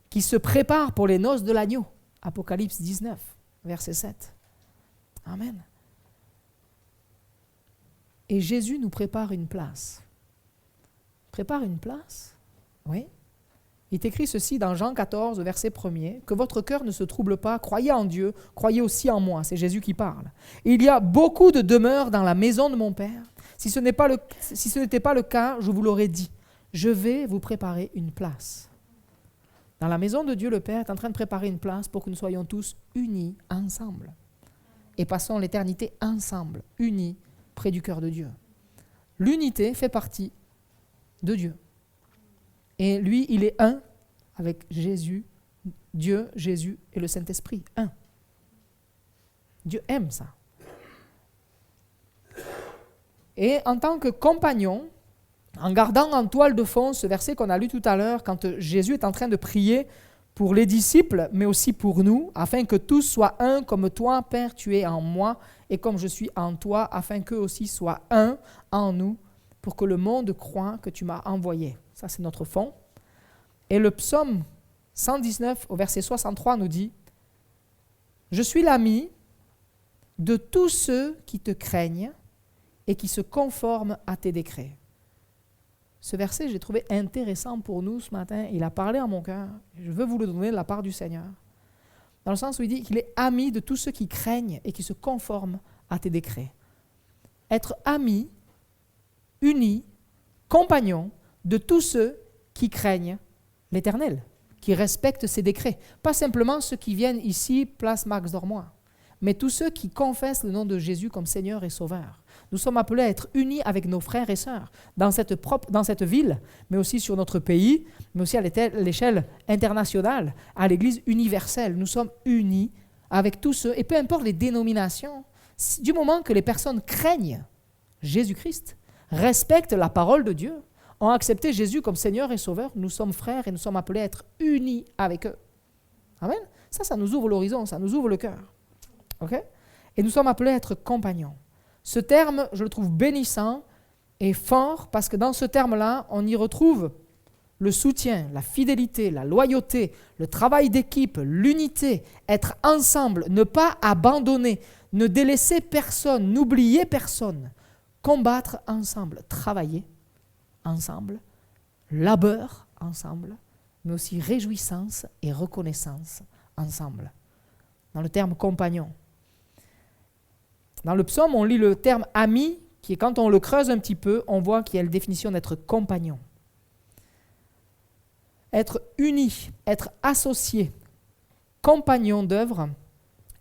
[SPEAKER 2] qui se prépare pour les noces de l'agneau. Apocalypse 19, verset 7. Amen. Et Jésus nous prépare une place. Prépare une place? Oui. Il est écrit ceci dans Jean 14, verset 1er, « Que votre cœur ne se trouble pas, croyez en Dieu, croyez aussi en moi. » C'est Jésus qui parle. « Il y a beaucoup de demeures dans la maison de mon Père. Si ce n'était pas le cas, je vous l'aurais dit. je vais vous préparer une place. Dans la maison de Dieu, le Père est en train de préparer une place pour que nous soyons tous unis ensemble. Et passons l'éternité ensemble, unis près du cœur de Dieu. L'unité fait partie de Dieu. Et lui, il est un avec Jésus, Dieu, Jésus et le Saint-Esprit. Un. Dieu aime ça. Et en tant que compagnon, en gardant en toile de fond ce verset qu'on a lu tout à l'heure, quand Jésus est en train de prier pour les disciples, mais aussi pour nous, afin que tous soient un comme toi, Père, tu es en moi, et comme je suis en toi, afin qu'eux aussi soient un en nous, pour que le monde croie que tu m'as envoyé. Ça, c'est notre fond. Et le psaume 119, au verset 63, nous dit « Je suis l'ami de tous ceux qui te craignent et qui se conforment à tes décrets. » Ce verset, j'ai trouvé intéressant pour nous ce matin. Il a parlé à mon cœur. Je veux vous le donner de la part du Seigneur. Dans le sens où il dit qu'il est ami de tous ceux qui craignent et qui se conforment à tes décrets. Être ami, uni, compagnon de tous ceux qui craignent l'Éternel, qui respectent ses décrets. Pas simplement ceux qui viennent ici, place Max Dormois, mais tous ceux qui confessent le nom de Jésus comme Seigneur et Sauveur. Nous sommes appelés à être unis avec nos frères et sœurs dans cette ville, mais aussi sur notre pays, mais aussi à l'échelle internationale, à l'Église universelle. Nous sommes unis avec tous ceux, et peu importe les dénominations, du moment que les personnes craignent Jésus-Christ, respectent la parole de Dieu, ont accepté Jésus comme Seigneur et Sauveur, nous sommes frères et nous sommes appelés à être unis avec eux. Amen. Ça nous ouvre l'horizon, ça nous ouvre le cœur. Okay? Et nous sommes appelés à être compagnons. Ce terme, je le trouve bénissant et fort parce que dans ce terme-là, on y retrouve le soutien, la fidélité, la loyauté, le travail d'équipe, l'unité, être ensemble, ne pas abandonner, ne délaisser personne, n'oublier personne, combattre ensemble, travailler ensemble, labeur ensemble, mais aussi réjouissance et reconnaissance ensemble. Dans le terme compagnon. Dans le psaume, on lit le terme ami, qui est quand on le creuse un petit peu, on voit qu'il y a la définition d'être compagnon. Être uni, être associé, compagnon d'œuvre,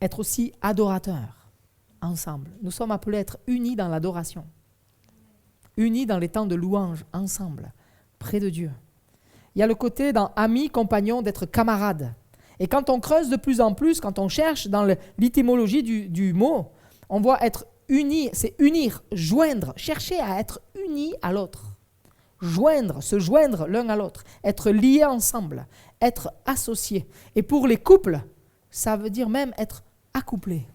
[SPEAKER 2] être aussi adorateur, ensemble. Nous sommes appelés à être unis dans l'adoration, unis dans les temps de louange, ensemble, près de Dieu. Il y a le côté dans ami, compagnon, d'être camarade. Et quand on creuse de plus en plus, quand on cherche dans l'étymologie du mot, on voit être uni, c'est unir, joindre, chercher à être uni à l'autre. Joindre, se joindre l'un à l'autre, être liés ensemble, être associés. Et pour les couples, ça veut dire même être accouplés,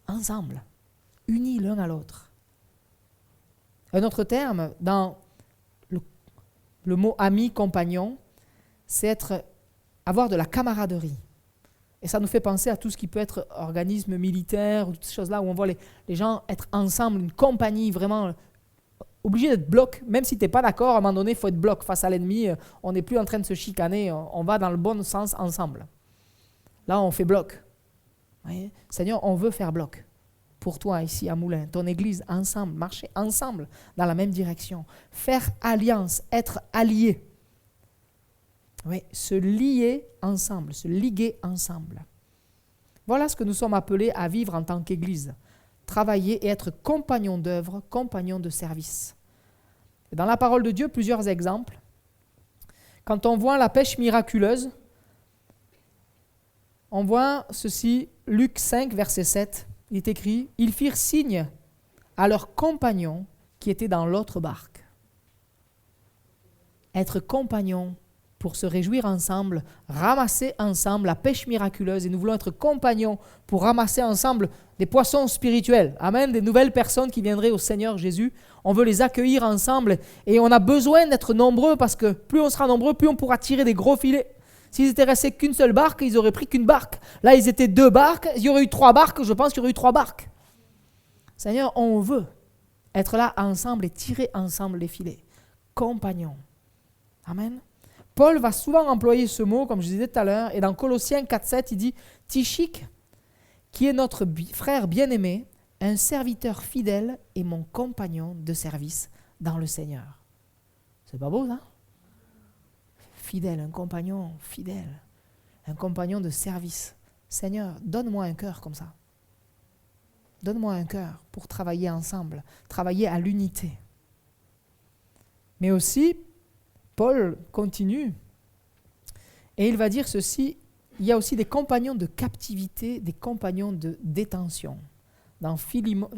[SPEAKER 2] ensemble, unis l'un à l'autre. Un autre terme, dans le mot ami, compagnon, c'est avoir de la camaraderie. Et ça nous fait penser à tout ce qui peut être organisme militaire, ou toutes ces choses-là où on voit les gens être ensemble, une compagnie vraiment obligé d'être bloc. Même si tu n'es pas d'accord, à un moment donné, il faut être bloc face à l'ennemi. On n'est plus en train de se chicaner, on va dans le bon sens ensemble. Là, on fait bloc. Voyez? Seigneur, on veut faire bloc pour toi ici à Moulins, ton église, ensemble, marcher ensemble dans la même direction. Faire alliance, être allié. Oui, se lier ensemble, se liguer ensemble. Voilà ce que nous sommes appelés à vivre en tant qu'Église. Travailler et être compagnons d'œuvre, compagnons de service. Et dans la parole de Dieu, plusieurs exemples. Quand on voit la pêche miraculeuse, on voit ceci, Luc 5, verset 7, il est écrit « Ils firent signe à leurs compagnons qui étaient dans l'autre barque. » Être compagnons pour se réjouir ensemble, ramasser ensemble la pêche miraculeuse. Et nous voulons être compagnons pour ramasser ensemble des poissons spirituels. Amen, des nouvelles personnes qui viendraient au Seigneur Jésus. On veut les accueillir ensemble et on a besoin d'être nombreux parce que plus on sera nombreux, plus on pourra tirer des gros filets. S'ils étaient restés qu'une seule barque, ils auraient pris qu'une barque. Là, ils étaient 2 barques. Il y aurait eu 3 barques. Je pense qu'il y aurait eu 3 barques. Seigneur, on veut être là ensemble et tirer ensemble les filets. Compagnons. Amen. Paul va souvent employer ce mot, comme je disais tout à l'heure, et dans Colossiens 4,7, il dit « Tychique, qui est notre frère bien-aimé, un serviteur fidèle et mon compagnon de service dans le Seigneur. » C'est pas beau, ça? Fidèle, un compagnon fidèle, un compagnon de service. Seigneur, donne-moi un cœur comme ça. Donne-moi un cœur pour travailler ensemble, travailler à l'unité. Mais aussi, Paul continue et il va dire ceci, il y a aussi des compagnons de captivité, des compagnons de détention. Dans Philémon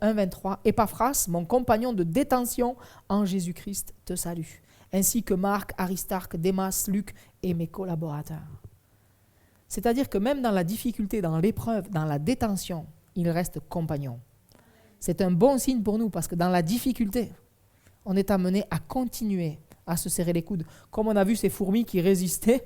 [SPEAKER 2] 1,23, Épaphras, mon compagnon de détention en Jésus-Christ, te salue, ainsi que Marc, Aristarque, Démas, Luc et mes collaborateurs. C'est-à-dire que même dans la difficulté, dans l'épreuve, dans la détention, il reste compagnon. C'est un bon signe pour nous parce que dans la difficulté, on est amené à continuer à se serrer les coudes. Comme on a vu ces fourmis qui résistaient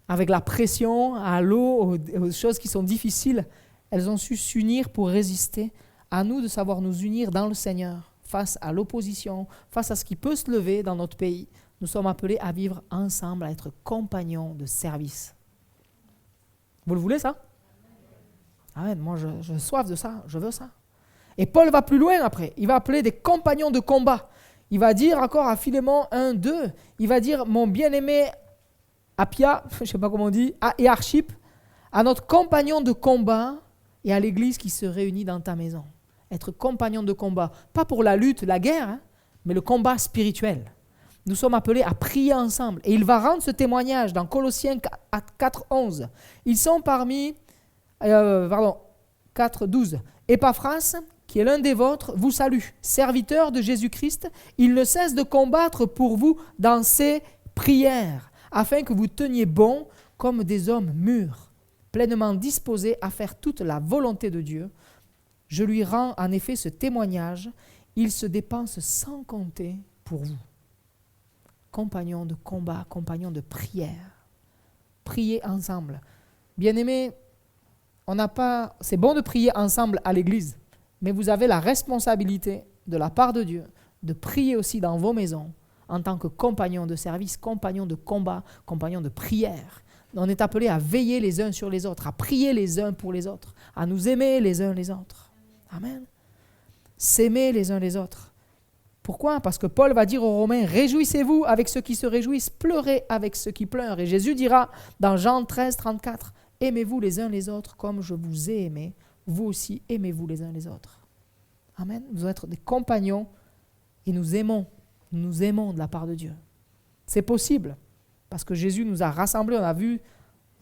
[SPEAKER 2] avec la pression, à l'eau, aux choses qui sont difficiles, elles ont su s'unir pour résister. À nous de savoir nous unir dans le Seigneur face à l'opposition, face à ce qui peut se lever dans notre pays. Nous sommes appelés à vivre ensemble, à être compagnons de service. Vous le voulez, ça? Amen. Moi, je soif de ça, je veux ça. Et Paul va plus loin après. Il va appeler des compagnons de combat. Il va dire encore à Philémon 1, 2, il va dire, mon bien-aimé Appia, je ne sais pas comment on dit, et Archip, à notre compagnon de combat et à l'église qui se réunit dans ta maison. Être compagnon de combat, pas pour la lutte, la guerre, mais le combat spirituel. Nous sommes appelés à prier ensemble. Et il va rendre ce témoignage dans Colossiens 4, 11. Ils sont parmi, 4, 12. Épaphras, qui est l'un des vôtres, vous salue. Serviteur de Jésus-Christ, il ne cesse de combattre pour vous dans ses prières, afin que vous teniez bon comme des hommes mûrs, pleinement disposés à faire toute la volonté de Dieu. Je lui rends en effet ce témoignage, il se dépense sans compter pour vous. Compagnons de combat, compagnons de prière. Priez ensemble. Bien-aimés, c'est bon de prier ensemble à l'église, mais vous avez la responsabilité de la part de Dieu de prier aussi dans vos maisons en tant que compagnons de service, compagnons de combat, compagnons de prière. On est appelés à veiller les uns sur les autres, à prier les uns pour les autres, à nous aimer les uns les autres. Amen. S'aimer les uns les autres. Pourquoi? Parce que Paul va dire aux Romains, réjouissez-vous avec ceux qui se réjouissent, pleurez avec ceux qui pleurent. Et Jésus dira dans Jean 13, 34, aimez-vous les uns les autres comme je vous ai aimé, vous aussi aimez-vous les uns les autres. Amen. Nous devons être des compagnons et nous aimons de la part de Dieu. C'est possible parce que Jésus nous a rassemblés, on a vu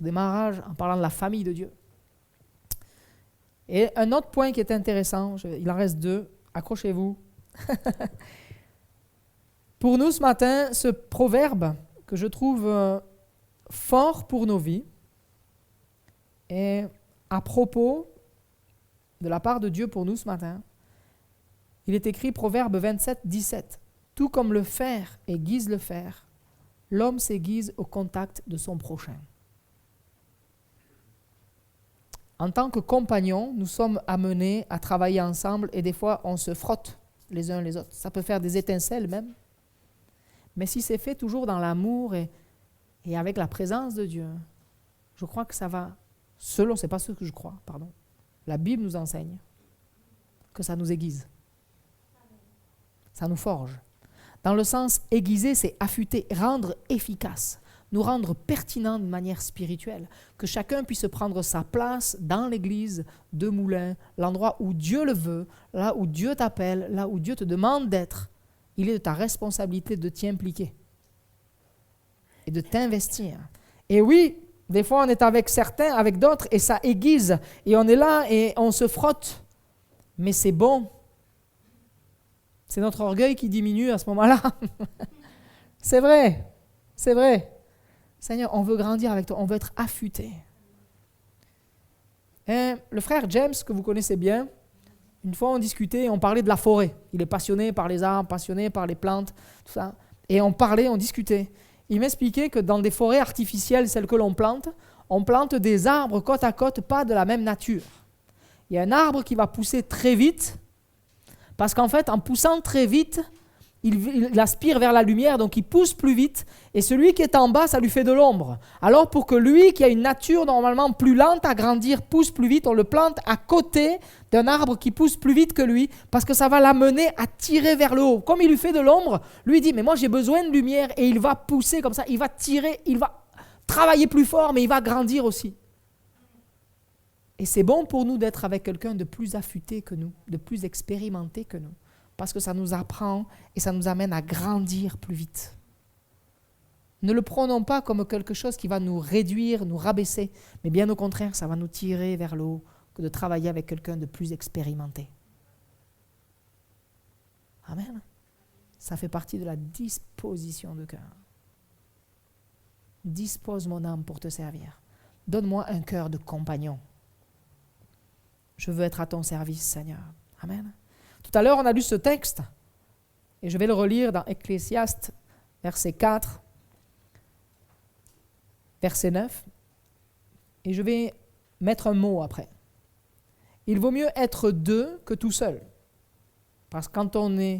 [SPEAKER 2] au démarrage en parlant de la famille de Dieu. Et un autre point qui est intéressant, il en reste 2, accrochez-vous. Pour nous ce matin, ce proverbe que je trouve fort pour nos vies est à propos de la part de Dieu pour nous ce matin. Il est écrit Proverbe 27, 17. Tout comme le fer aiguise le fer, l'homme s'aiguise au contact de son prochain. En tant que compagnons, nous sommes amenés à travailler ensemble et des fois on se frotte les uns les autres. Ça peut faire des étincelles même. Mais si c'est fait toujours dans l'amour et avec la présence de Dieu, je crois que ça va, c'est pas ce que je crois, pardon. La Bible nous enseigne que ça nous aiguise. Ça nous forge. Dans le sens aiguiser, c'est affûter, rendre efficace, nous rendre pertinents de manière spirituelle, que chacun puisse prendre sa place dans l'église de Moulins, l'endroit où Dieu le veut, là où Dieu t'appelle, là où Dieu te demande d'être. Il est de ta responsabilité de t'y impliquer et de t'investir. Et oui, des fois on est avec certains, avec d'autres, et ça aiguise, et on est là et on se frotte, mais c'est bon. C'est notre orgueil qui diminue à ce moment-là. C'est vrai, c'est vrai. Seigneur, on veut grandir avec toi, on veut être affûté. Et le frère James, que vous connaissez bien, une fois on discutait, on parlait de la forêt. Il est passionné par les arbres, passionné par les plantes, tout ça. Et on parlait, on discutait. Il m'expliquait que dans des forêts artificielles, celles que l'on plante, on plante des arbres côte à côte, pas de la même nature. Il y a un arbre qui va pousser très vite, parce qu'en fait, en poussant très vite, il aspire vers la lumière, donc il pousse plus vite. Et celui qui est en bas, ça lui fait de l'ombre. Alors pour que lui, qui a une nature normalement plus lente à grandir, pousse plus vite, on le plante à côté d'un arbre qui pousse plus vite que lui, parce que ça va l'amener à tirer vers le haut. Comme il lui fait de l'ombre, lui dit, mais moi j'ai besoin de lumière, et il va pousser comme ça, il va tirer, il va travailler plus fort, mais il va grandir aussi. Et c'est bon pour nous d'être avec quelqu'un de plus affûté que nous, de plus expérimenté que nous, parce que ça nous apprend et ça nous amène à grandir plus vite. Ne le prenons pas comme quelque chose qui va nous réduire, nous rabaisser, mais bien au contraire, ça va nous tirer vers le haut que de travailler avec quelqu'un de plus expérimenté. Amen. Ça fait partie de la disposition de cœur. Dispose mon âme pour te servir. Donne-moi un cœur de compagnon. Je veux être à ton service, Seigneur. Amen. Tout à l'heure, on a lu ce texte, et je vais le relire dans Ecclésiaste, verset 4, verset 9, et je vais mettre un mot après. Il vaut mieux être deux que tout seul, parce que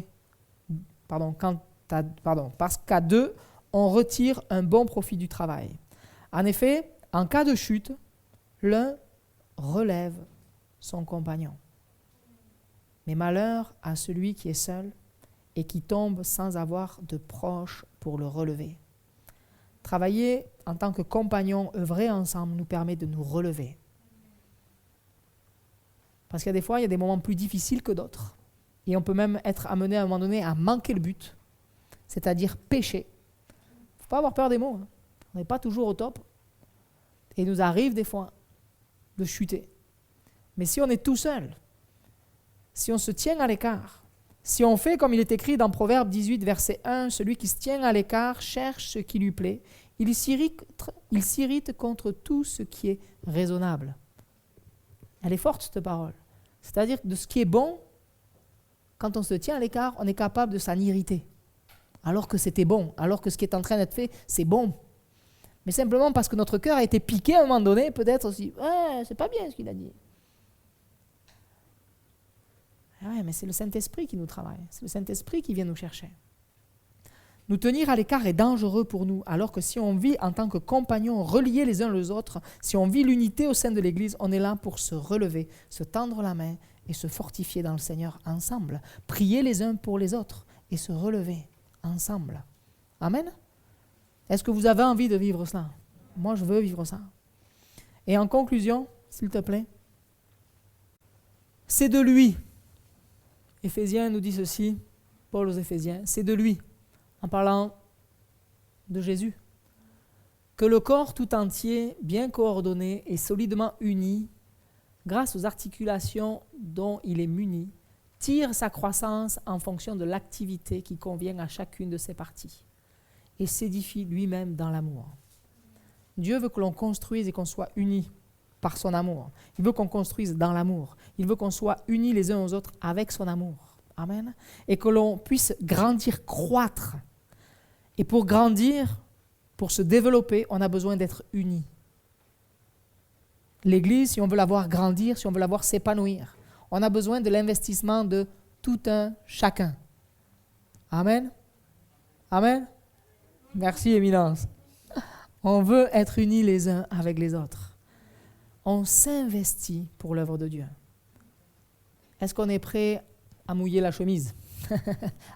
[SPEAKER 2] parce qu'à deux, on retire un bon profit du travail. En effet, en cas de chute, l'un relève son compagnon. Mais malheur à celui qui est seul et qui tombe sans avoir de proche pour le relever. Travailler en tant que compagnon, œuvrer ensemble nous permet de nous relever. Parce qu'il y a des fois, il y a des moments plus difficiles que d'autres. Et on peut même être amené à un moment donné à manquer le but, c'est-à-dire pécher. Il ne faut pas avoir peur des mots. Hein. On n'est pas toujours au top. Et il nous arrive des fois de chuter. Mais si on est tout seul, si on se tient à l'écart, si on fait comme il est écrit dans Proverbe 18, verset 1, celui qui se tient à l'écart cherche ce qui lui plaît, il s'irrite contre tout ce qui est raisonnable. Elle est forte cette parole. C'est-à-dire que de ce qui est bon, quand on se tient à l'écart, on est capable de s'en irriter. Alors que c'était bon, alors que ce qui est en train d'être fait, c'est bon. Mais simplement parce que notre cœur a été piqué à un moment donné, peut-être aussi, c'est pas bien ce qu'il a dit. Ouais, mais c'est le Saint-Esprit qui nous travaille. C'est le Saint-Esprit qui vient nous chercher. Nous tenir à l'écart est dangereux pour nous, alors que si on vit en tant que compagnons reliés les uns les autres, si on vit l'unité au sein de l'Église, on est là pour se relever, se tendre la main et se fortifier dans le Seigneur ensemble. Prier les uns pour les autres et se relever ensemble. Amen. Est-ce que vous avez envie de vivre cela? Moi, je veux vivre ça. Et en conclusion, s'il te plaît, c'est de lui. Éphésiens nous dit ceci, Paul aux Éphésiens, c'est de lui, en parlant de Jésus, que le corps tout entier, bien coordonné et solidement uni, grâce aux articulations dont il est muni, tire sa croissance en fonction de l'activité qui convient à chacune de ses parties et s'édifie lui-même dans l'amour. Dieu veut que l'on construise et qu'on soit unis par son amour. Il veut qu'on construise dans l'amour. Il veut qu'on soit unis les uns aux autres avec son amour. Amen. Et que l'on puisse grandir, croître. Et pour grandir, pour se développer, on a besoin d'être unis. L'Église, si on veut la voir grandir, si on veut la voir s'épanouir, on a besoin de l'investissement de tout un chacun. Amen. Amen. Merci, Éminence. On veut être unis les uns avec les autres. On s'investit pour l'œuvre de Dieu. Est-ce qu'on est prêt à mouiller la chemise,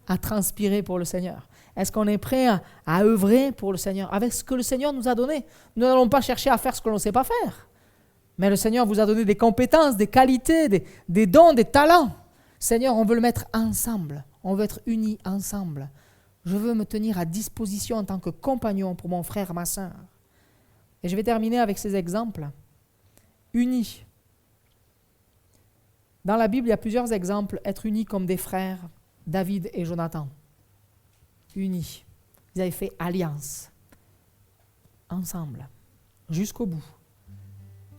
[SPEAKER 2] à transpirer pour le Seigneur? Est-ce qu'on est prêt à œuvrer pour le Seigneur avec ce que le Seigneur nous a donné? Nous n'allons pas chercher à faire ce que l'on ne sait pas faire. Mais le Seigneur vous a donné des compétences, des qualités, des dons, des talents. Seigneur, on veut le mettre ensemble. On veut être unis ensemble. Je veux me tenir à disposition en tant que compagnon pour mon frère, ma sœur. Et je vais terminer avec ces exemples. Unis. Dans la Bible, il y a plusieurs exemples. Être unis comme des frères, David et Jonathan. Unis. Ils avaient fait alliance. Ensemble. Jusqu'au bout.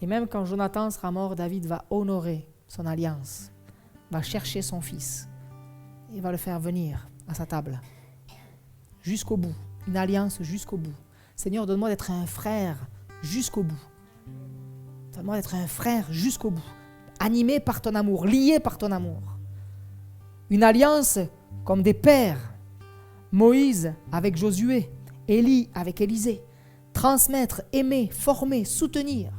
[SPEAKER 2] Et même quand Jonathan sera mort, David va honorer son alliance. Va chercher son fils. Et va le faire venir à sa table. Jusqu'au bout. Une alliance jusqu'au bout. Seigneur, donne-moi d'être un frère jusqu'au bout. Donne-moi d'être un frère jusqu'au bout. Animé par ton amour, lié par ton amour. Une alliance comme des pères Moïse avec Josué, Élie avec Élisée. Transmettre, aimer, former, soutenir.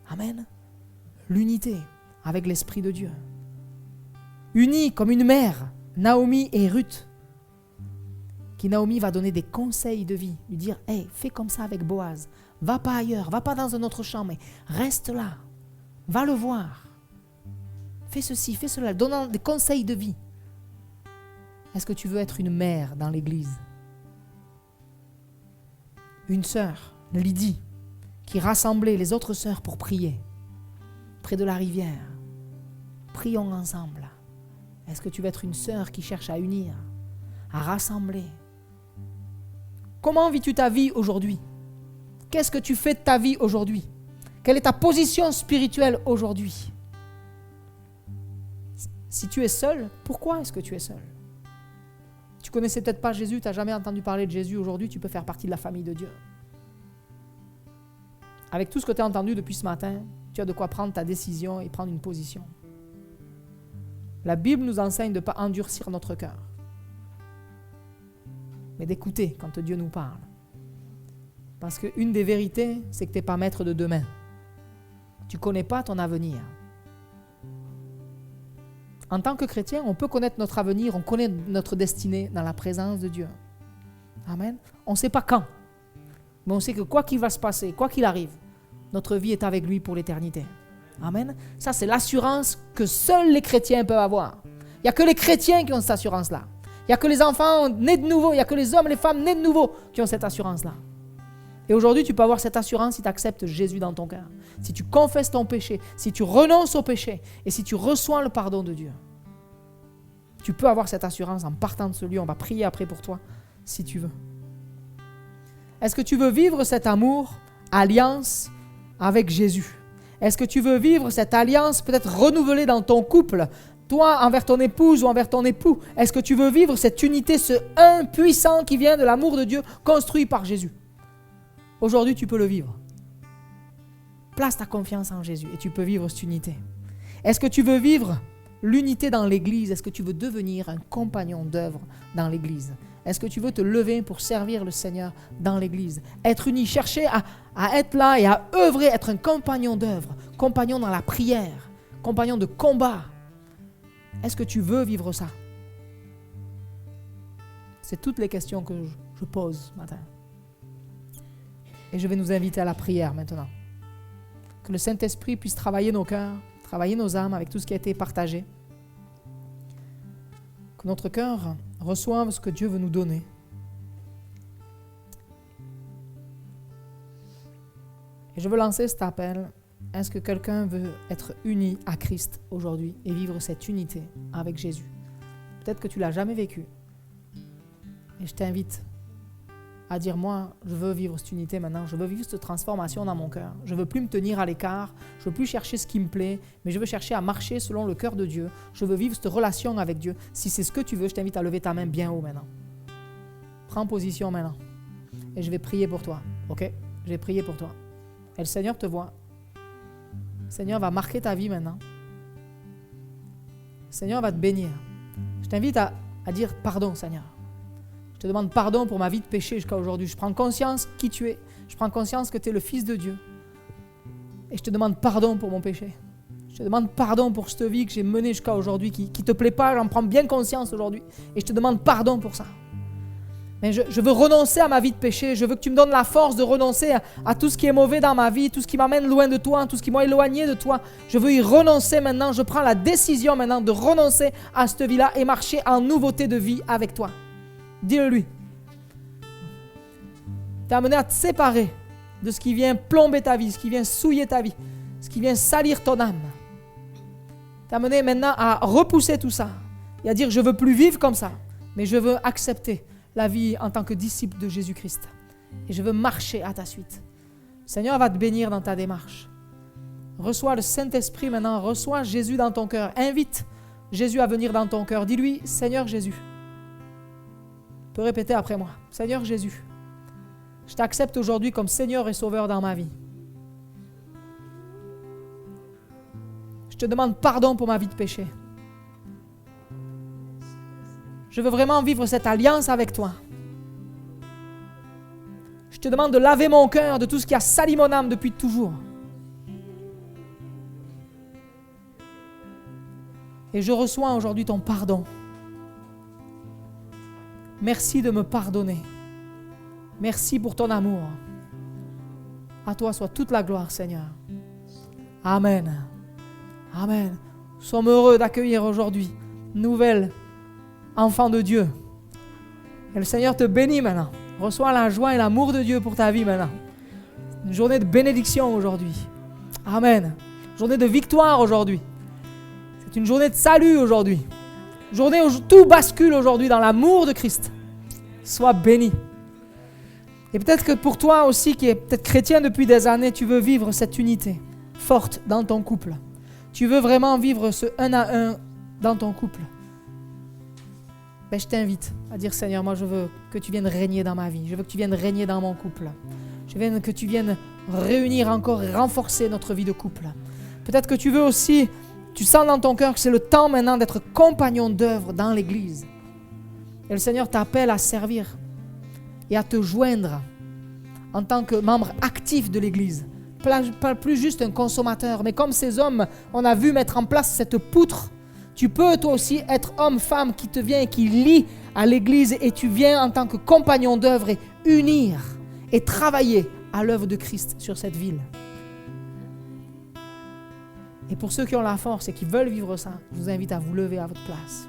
[SPEAKER 2] Amen. L'unité avec l'Esprit de Dieu. Unis comme une mère, Naomi et Ruth. Qui Naomi va donner des conseils de vie. Lui dire, hey, fais comme ça avec Boaz. Va pas ailleurs, va pas dans un autre champ, mais reste là. Va le voir. Fais ceci, fais cela, donnant des conseils de vie. Est-ce que tu veux être une mère dans l'église? Une sœur, Lydie, qui rassemblait les autres sœurs pour prier près de la rivière. Prions ensemble. Est-ce que tu veux être une sœur qui cherche à unir, à rassembler? Comment vis-tu ta vie aujourd'hui? Qu'est-ce que tu fais de ta vie aujourd'hui? Quelle est ta position spirituelle aujourd'hui? Si tu es seul, pourquoi est-ce que tu es seul? Tu connaissais peut-être pas Jésus, tu n'as jamais entendu parler de Jésus. Aujourd'hui, tu peux faire partie de la famille de Dieu. Avec tout ce que tu as entendu depuis ce matin, tu as de quoi prendre ta décision et prendre une position. La Bible nous enseigne de ne pas endurcir notre cœur, mais d'écouter quand Dieu nous parle. Parce qu'une des vérités, c'est que tu n'es pas maître de demain. Tu ne connais pas ton avenir. En tant que chrétien, on peut connaître notre avenir, on connaît notre destinée dans la présence de Dieu. Amen. On ne sait pas quand, mais on sait que quoi qu'il va se passer, quoi qu'il arrive, notre vie est avec lui pour l'éternité. Amen. Ça, c'est l'assurance que seuls les chrétiens peuvent avoir. Il n'y a que les chrétiens qui ont cette assurance-là. Il n'y a que les enfants nés de nouveau, il n'y a que les hommes, les femmes nés de nouveau qui ont cette assurance-là. Et aujourd'hui, tu peux avoir cette assurance si tu acceptes Jésus dans ton cœur. Si tu confesses ton péché, si tu renonces au péché et si tu reçois le pardon de Dieu. Tu peux avoir cette assurance en partant de ce lieu. On va prier après pour toi, si tu veux. Est-ce que tu veux vivre cet amour, alliance avec Jésus? Est-ce que tu veux vivre cette alliance peut-être renouvelée dans ton couple, toi envers ton épouse ou envers ton époux? Est-ce que tu veux vivre cette unité, ce un puissant qui vient de l'amour de Dieu construit par Jésus? Aujourd'hui, tu peux le vivre. Place ta confiance en Jésus et tu peux vivre cette unité. Est-ce que tu veux vivre l'unité dans l'Église? Est-ce que tu veux devenir un compagnon d'œuvre dans l'Église? Est-ce que tu veux te lever pour servir le Seigneur dans l'Église? Être uni, chercher à être là et à œuvrer, être un compagnon d'œuvre, compagnon dans la prière, compagnon de combat. Est-ce que tu veux vivre ça? C'est toutes les questions que je pose ce matin. Et je vais nous inviter à la prière maintenant. Que le Saint-Esprit puisse travailler nos cœurs, travailler nos âmes avec tout ce qui a été partagé. Que notre cœur reçoive ce que Dieu veut nous donner. Et je veux lancer cet appel. Est-ce que quelqu'un veut être uni à Christ aujourd'hui et vivre cette unité avec Jésus? Peut-être que tu ne l'as jamais vécu. Et je t'invite à dire, moi, je veux vivre cette unité maintenant, je veux vivre cette transformation dans mon cœur. Je ne veux plus me tenir à l'écart, je ne veux plus chercher ce qui me plaît, mais je veux chercher à marcher selon le cœur de Dieu. Je veux vivre cette relation avec Dieu. Si c'est ce que tu veux, je t'invite à lever ta main bien haut maintenant. Prends position maintenant. Et je vais prier pour toi. Ok? Je vais prier pour toi. Et le Seigneur te voit. Le Seigneur va marquer ta vie maintenant. Le Seigneur va te bénir. Je t'invite à dire pardon, Seigneur. Je te demande pardon pour ma vie de péché jusqu'à aujourd'hui. Je prends conscience qui tu es. Je prends conscience que tu es le Fils de Dieu. Et je te demande pardon pour mon péché. Je te demande pardon pour cette vie que j'ai menée jusqu'à aujourd'hui, qui ne te plaît pas. J'en prends bien conscience aujourd'hui. Et je te demande pardon pour ça. Mais je veux renoncer à ma vie de péché. Je veux que tu me donnes la force de renoncer à tout ce qui est mauvais dans ma vie, tout ce qui m'amène loin de toi, tout ce qui m'a éloigné de toi. Je veux y renoncer maintenant. Je prends la décision maintenant de renoncer à cette vie-là et marcher en nouveauté de vie avec toi. Dis-le-lui. T'es amené à te séparer de ce qui vient plomber ta vie, ce qui vient souiller ta vie, ce qui vient salir ton âme. T'es amené maintenant à repousser tout ça et à dire je veux plus vivre comme ça, mais je veux accepter la vie en tant que disciple de Jésus-Christ. Et je veux marcher à ta suite. Le Seigneur va te bénir dans ta démarche. Reçois le Saint-Esprit maintenant, reçois Jésus dans ton cœur. Invite Jésus à venir dans ton cœur. Dis-lui, Seigneur Jésus. Tu peux répéter après moi. Seigneur Jésus, je t'accepte aujourd'hui comme Seigneur et Sauveur dans ma vie. Je te demande pardon pour ma vie de péché. Je veux vraiment vivre cette alliance avec toi. Je te demande de laver mon cœur de tout ce qui a sali mon âme depuis toujours. Et je reçois aujourd'hui ton pardon. Merci de me pardonner. Merci pour ton amour. À toi soit toute la gloire, Seigneur. Amen. Amen. Nous sommes heureux d'accueillir aujourd'hui nouvelle enfant de Dieu. Et le Seigneur te bénit maintenant. Reçois la joie et l'amour de Dieu pour ta vie maintenant. Une journée de bénédiction aujourd'hui. Amen. Une journée de victoire aujourd'hui. C'est une journée de salut aujourd'hui. Une journée où tout bascule aujourd'hui dans l'amour de Christ. Sois béni. Et peut-être que pour toi aussi, qui est peut-être chrétien depuis des années, tu veux vivre cette unité forte dans ton couple. Tu veux vraiment vivre ce 1 à 1 dans ton couple. Ben, je t'invite à dire, Seigneur, moi je veux que tu viennes régner dans ma vie. Je veux que tu viennes régner dans mon couple. Je veux que tu viennes réunir encore et renforcer notre vie de couple. Peut-être que tu veux aussi, tu sens dans ton cœur que c'est le temps maintenant d'être compagnon d'œuvre dans l'Église. Et le Seigneur t'appelle à servir et à te joindre en tant que membre actif de l'Église. Pas plus juste un consommateur, mais comme ces hommes, on a vu mettre en place cette poutre. Tu peux toi aussi être homme, femme qui te vient et qui lie à l'Église et tu viens en tant que compagnon d'œuvre et unir et travailler à l'œuvre de Christ sur cette ville. Et pour ceux qui ont la force et qui veulent vivre ça, je vous invite à vous lever à votre place.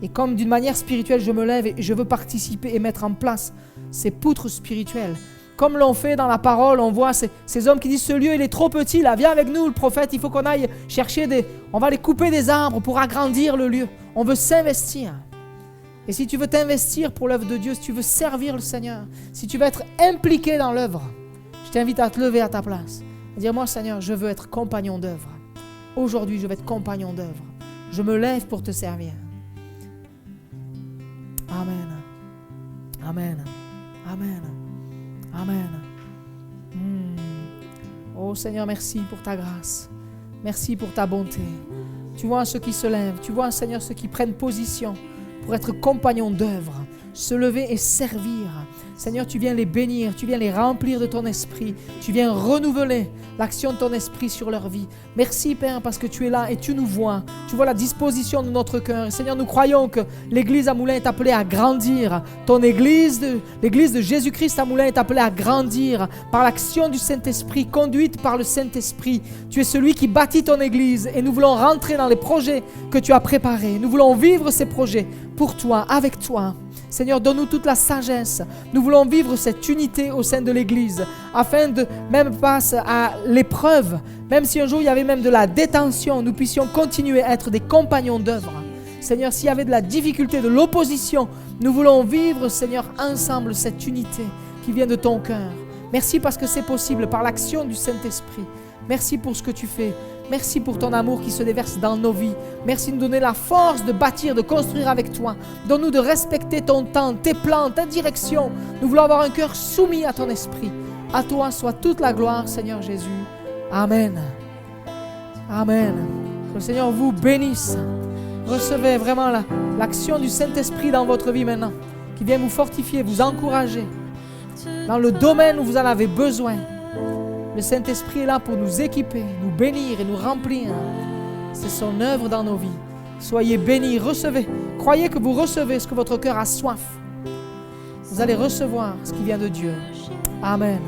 [SPEAKER 2] Et comme d'une manière spirituelle, je me lève et je veux participer et mettre en place ces poutres spirituelles. Comme l'on fait dans la parole, on voit ces hommes qui disent « Ce lieu, il est trop petit, là, viens avec nous, le prophète, il faut qu'on aille chercher on va aller couper des arbres pour agrandir le lieu. On veut s'investir. » Et si tu veux t'investir pour l'œuvre de Dieu, si tu veux servir le Seigneur, si tu veux être impliqué dans l'œuvre, je t'invite à te lever à ta place. À dire « Moi, Seigneur, je veux être compagnon d'œuvre. Aujourd'hui, je veux être compagnon d'œuvre. Je me lève pour te servir. » Amen. Amen. Amen. Amen. Oh Seigneur, merci pour ta grâce. Merci pour ta bonté. Tu vois ceux qui se lèvent. Tu vois, Seigneur, ceux qui prennent position pour être compagnons d'œuvre. Se lever et servir. Seigneur, tu viens les bénir, tu viens les remplir de ton esprit. Tu viens renouveler l'action de ton esprit sur leur vie. Merci Père parce que tu es là et tu nous vois. Tu vois la disposition de notre cœur. Et Seigneur, nous croyons que l'église à Moulins est appelée à grandir. Ton l'église de Jésus-Christ à Moulins est appelée à grandir par l'action du Saint-Esprit, conduite par le Saint-Esprit. Tu es celui qui bâtit ton église et nous voulons rentrer dans les projets que tu as préparés. Nous voulons vivre ces projets pour toi, avec toi. Seigneur, donne-nous toute la sagesse. Nous voulons vivre cette unité au sein de l'Église, afin de, même face à l'épreuve, même si un jour il y avait même de la détention, nous puissions continuer à être des compagnons d'œuvre. Seigneur, s'il y avait de la difficulté, de l'opposition, nous voulons vivre, Seigneur, ensemble cette unité qui vient de ton cœur. Merci parce que c'est possible par l'action du Saint-Esprit. Merci pour ce que tu fais. Merci pour ton amour qui se déverse dans nos vies. Merci de nous donner la force de bâtir, de construire avec toi. Donne-nous de respecter ton temps, tes plans, ta direction. Nous voulons avoir un cœur soumis à ton esprit. À toi soit toute la gloire, Seigneur Jésus. Amen. Amen. Que le Seigneur vous bénisse. Recevez vraiment l'action du Saint-Esprit dans votre vie maintenant, qui vient vous fortifier, vous encourager. Dans le domaine où vous en avez besoin. Le Saint-Esprit est là pour nous équiper, nous bénir et nous remplir. C'est son œuvre dans nos vies. Soyez bénis, recevez. Croyez que vous recevez ce que votre cœur a soif. Vous allez recevoir ce qui vient de Dieu. Amen.